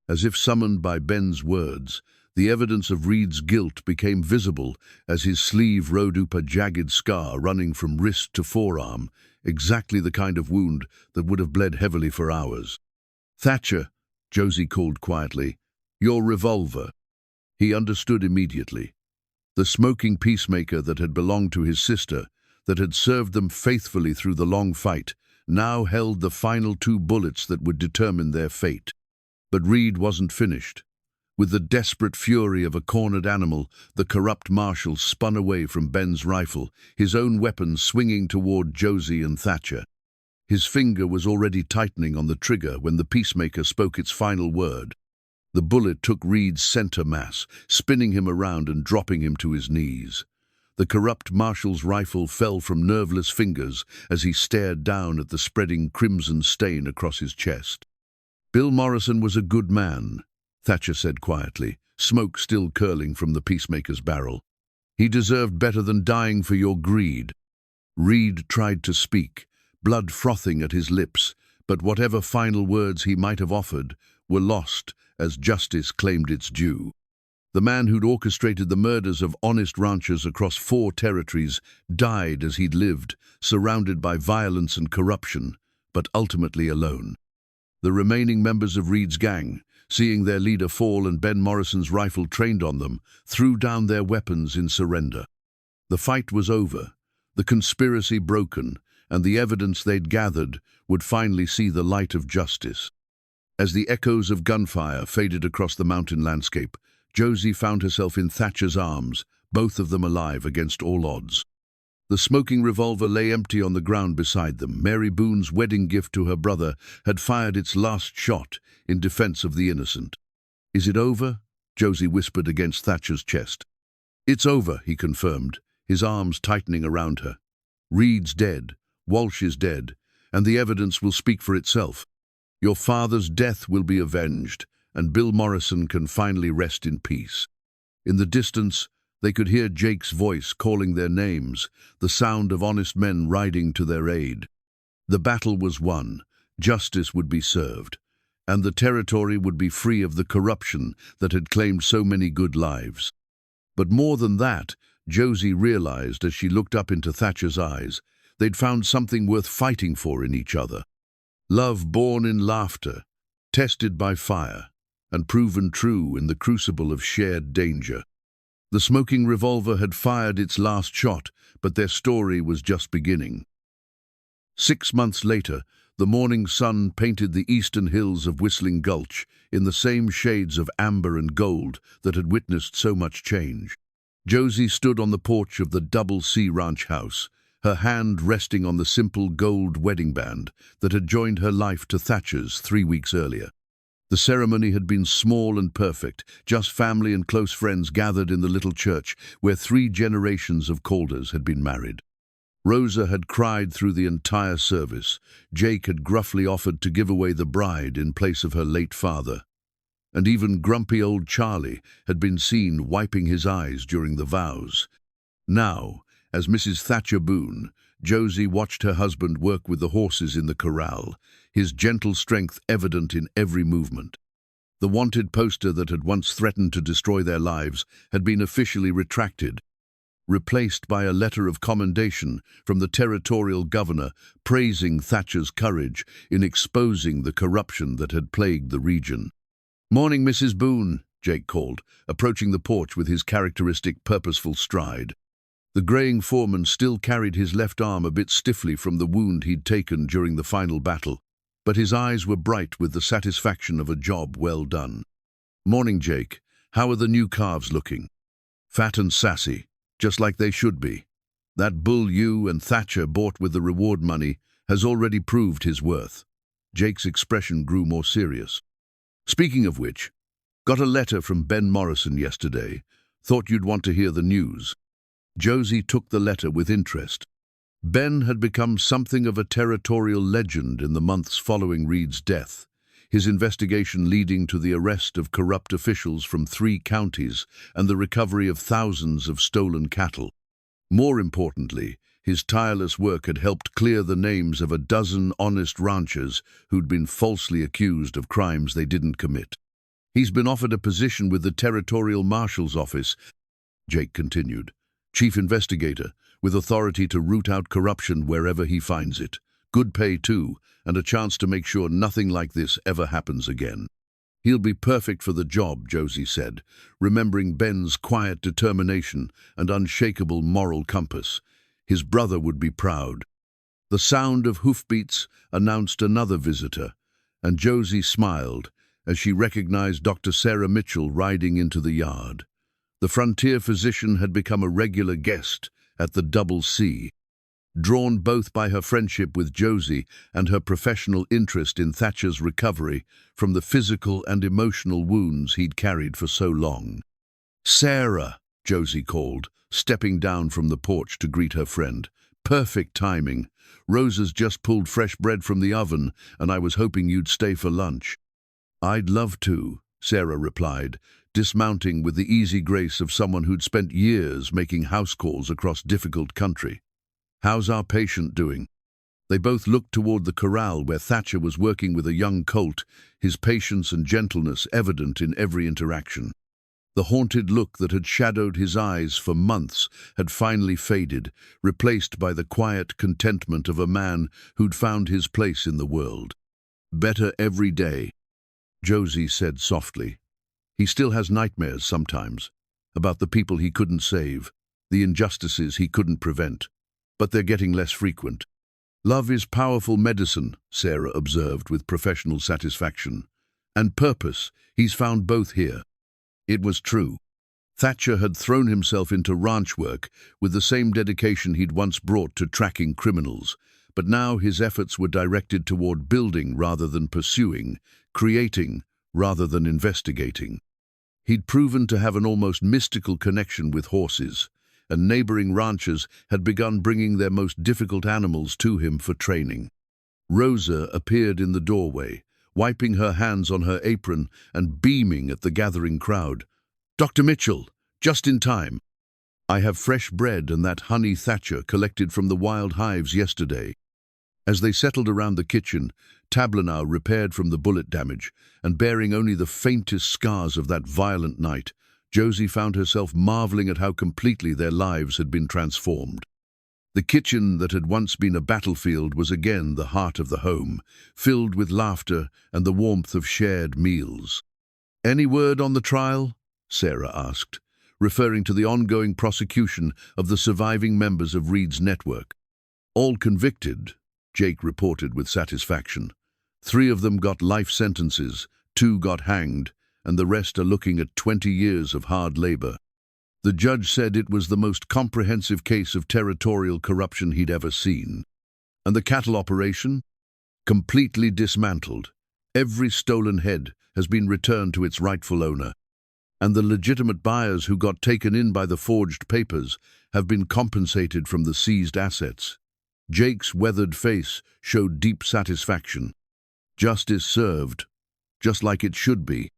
As if summoned by Ben's words, the evidence of Reed's guilt became visible as his sleeve rode up a jagged scar running from wrist to forearm, exactly the kind of wound that would have bled heavily for hours. "Thatcher," Josie called quietly, "your revolver." He understood immediately. The smoking peacemaker that had belonged to his sister, that had served them faithfully through the long fight, now held the final 2 bullets that would determine their fate. But Reed wasn't finished. With the desperate fury of a cornered animal, the corrupt marshal spun away from Ben's rifle, his own weapon swinging toward Josie and Thatcher. His finger was already tightening on the trigger when the peacemaker spoke its final word. The bullet took Reed's center mass, spinning him around and dropping him to his knees. The corrupt marshal's rifle fell from nerveless fingers as he stared down at the spreading crimson stain across his chest. "Bill Morrison was a good man," Thatcher said quietly, smoke still curling from the peacemaker's barrel. "He deserved better than dying for your greed." Reed tried to speak, blood frothing at his lips, but whatever final words he might have offered were lost as justice claimed its due. The man who'd orchestrated the murders of honest ranchers across 4 territories died as he'd lived, surrounded by violence and corruption, but ultimately alone. The remaining members of Reed's gang, seeing their leader fall and Ben Morrison's rifle trained on them, threw down their weapons in surrender. The fight was over, the conspiracy broken, and the evidence they'd gathered would finally see the light of justice. As the echoes of gunfire faded across the mountain landscape, Josie found herself in Thatcher's arms, both of them alive against all odds. The smoking revolver lay empty on the ground beside them. Mary Boone's wedding gift to her brother had fired its last shot in defense of the innocent. "Is it over?" Josie whispered against Thatcher's chest. "It's over," he confirmed, his arms tightening around her. "Reed's dead, Walsh is dead, and the evidence will speak for itself. Your father's death will be avenged, and Bill Morrison can finally rest in peace." In the distance, they could hear Jake's voice calling their names, the sound of honest men riding to their aid. The battle was won, justice would be served, and the territory would be free of the corruption that had claimed so many good lives. But more than that, Josie realized as she looked up into Thatcher's eyes, they'd found something worth fighting for in each other. Love born in laughter, tested by fire, and proven true in the crucible of shared danger. The smoking revolver had fired its last shot, but their story was just beginning. 6 months later, the morning sun painted the eastern hills of Whistling Gulch in the same shades of amber and gold that had witnessed so much change. Josie stood on the porch of the Double C Ranch house, her hand resting on the simple gold wedding band that had joined her life to Thatcher's 3 weeks earlier. The ceremony had been small and perfect, just family and close friends gathered in the little church where 3 generations of Calders had been married. Rosa had cried through the entire service. Jake had gruffly offered to give away the bride in place of her late father. And even grumpy old Charlie had been seen wiping his eyes during the vows. Now, as Mrs. Thatcher Boone, Josie watched her husband work with the horses in the corral, his gentle strength evident in every movement. The wanted poster that had once threatened to destroy their lives had been officially retracted, replaced by a letter of commendation from the territorial governor praising Thatcher's courage in exposing the corruption that had plagued the region. "Morning, Mrs. Boone," Jake called, approaching the porch with his characteristic purposeful stride. The graying foreman still carried his left arm a bit stiffly from the wound he'd taken during the final battle, but his eyes were bright with the satisfaction of a job well done. "Morning, Jake. How are the new calves looking?" "Fat and sassy, just like they should be. That bull you and Thatcher bought with the reward money has already proved his worth." Jake's expression grew more serious. "Speaking of which, got a letter from Ben Morrison yesterday. Thought you'd want to hear the news." Josie took the letter with interest. Ben had become something of a territorial legend in the months following Reed's death, his investigation leading to the arrest of corrupt officials from 3 counties and the recovery of thousands of stolen cattle. More importantly, his tireless work had helped clear the names of a dozen honest ranchers who'd been falsely accused of crimes they didn't commit. "He's been offered a position with the Territorial Marshal's office," Jake continued. "Chief investigator, with authority to root out corruption wherever he finds it. Good pay too, and a chance to make sure nothing like this ever happens again." "He'll be perfect for the job," Josie said, remembering Ben's quiet determination and unshakable moral compass. His brother would be proud. The sound of hoofbeats announced another visitor, and Josie smiled as she recognized Dr. Sarah Mitchell riding into the yard. The frontier physician had become a regular guest at the Double C. Drawn both by her friendship with Josie and her professional interest in Thatcher's recovery from the physical and emotional wounds he'd carried for so long. "Sarah," Josie called, stepping down from the porch to greet her friend. "Perfect timing. Rosa's just pulled fresh bread from the oven, and I was hoping you'd stay for lunch." "I'd love to," Sarah replied, dismounting with the easy grace of someone who'd spent years making house calls across difficult country. "How's our patient doing?" They both looked toward the corral where Thatcher was working with a young colt, his patience and gentleness evident in every interaction. The haunted look that had shadowed his eyes for months had finally faded, replaced by the quiet contentment of a man who'd found his place in the world. "Better every day," Josie said softly. "He still has nightmares sometimes, about the people he couldn't save, the injustices he couldn't prevent, but they're getting less frequent." "Love is powerful medicine," Sarah observed with professional satisfaction. "And purpose, he's found both here." It was true. Thatcher had thrown himself into ranch work with the same dedication he'd once brought to tracking criminals, but now his efforts were directed toward building rather than pursuing, creating rather than investigating. He'd proven to have an almost mystical connection with horses, and neighboring ranchers had begun bringing their most difficult animals to him for training. Rosa appeared in the doorway, wiping her hands on her apron and beaming at the gathering crowd. "Dr. Mitchell, just in time. I have fresh bread and that honey Thatcher collected from the wild hives yesterday." As they settled around the kitchen, tableau now repaired from the bullet damage, and bearing only the faintest scars of that violent night, Josie found herself marveling at how completely their lives had been transformed. The kitchen that had once been a battlefield was again the heart of the home, filled with laughter and the warmth of shared meals. "Any word on the trial?" Sarah asked, referring to the ongoing prosecution of the surviving members of Reed's network. "All convicted," Jake reported with satisfaction. "3 of them got life sentences, 2 got hanged, and the rest are looking at 20 years of hard labor." The judge said it was the most comprehensive case of territorial corruption he'd ever seen. And the cattle operation? Completely dismantled. Every stolen head has been returned to its rightful owner. And the legitimate buyers who got taken in by the forged papers have been compensated from the seized assets. Jake's weathered face showed deep satisfaction. Justice served, just like it should be.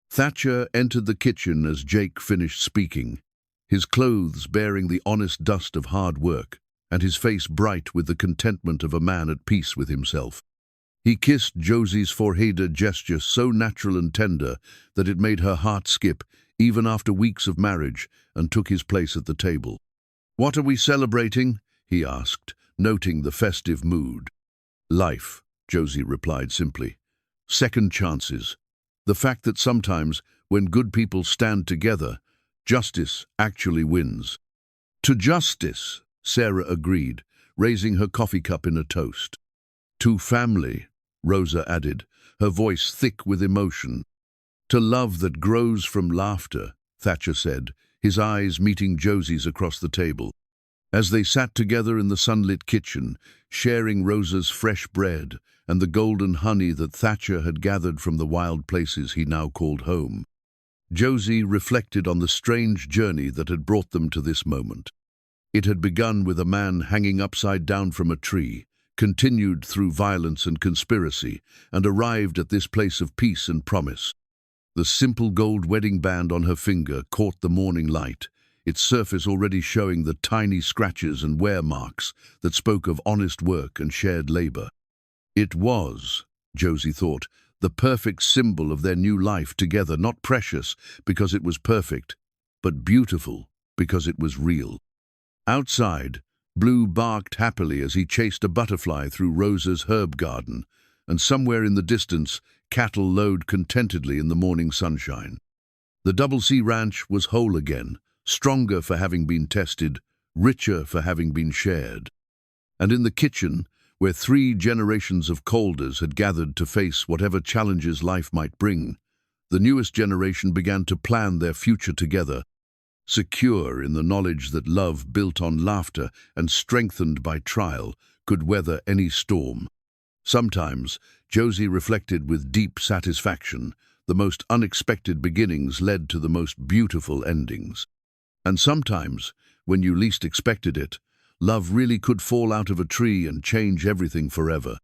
Thatcher entered the kitchen as Jake finished speaking, his clothes bearing the honest dust of hard work, and his face bright with the contentment of a man at peace with himself. He kissed Josie's forehead, a gesture so natural and tender that it made her heart skip, even after weeks of marriage, and took his place at the table. "What are we celebrating?" he asked, noting the festive mood. "Life," Josie replied simply. "Second chances. The fact that sometimes, when good people stand together, justice actually wins." "To justice," Sarah agreed, raising her coffee cup in a toast. "To family," Rosa added, her voice thick with emotion. "To love that grows from laughter," Thatcher said, his eyes meeting Josie's across the table. As they sat together in the sunlit kitchen, sharing Rosa's fresh bread and the golden honey that Thatcher had gathered from the wild places he now called home, Josie reflected on the strange journey that had brought them to this moment. It had begun with a man hanging upside down from a tree, continued through violence and conspiracy, and arrived at this place of peace and promise. The simple gold wedding band on her finger caught the morning light, its surface already showing the tiny scratches and wear marks that spoke of honest work and shared labor. It was, Josie thought, the perfect symbol of their new life together, not precious because it was perfect, but beautiful because it was real. Outside, Blue barked happily as he chased a butterfly through Rosa's herb garden, and somewhere in the distance, cattle lowed contentedly in the morning sunshine. The Double C Ranch was whole again, stronger for having been tested, richer for having been shared. And in the kitchen, where 3 generations of Calders had gathered to face whatever challenges life might bring, the newest generation began to plan their future together, secure in the knowledge that love built on laughter and strengthened by trial could weather any storm. Sometimes, Josie reflected with deep satisfaction, the most unexpected beginnings led to the most beautiful endings. And sometimes, when you least expected it, love really could fall out of a tree and change everything forever.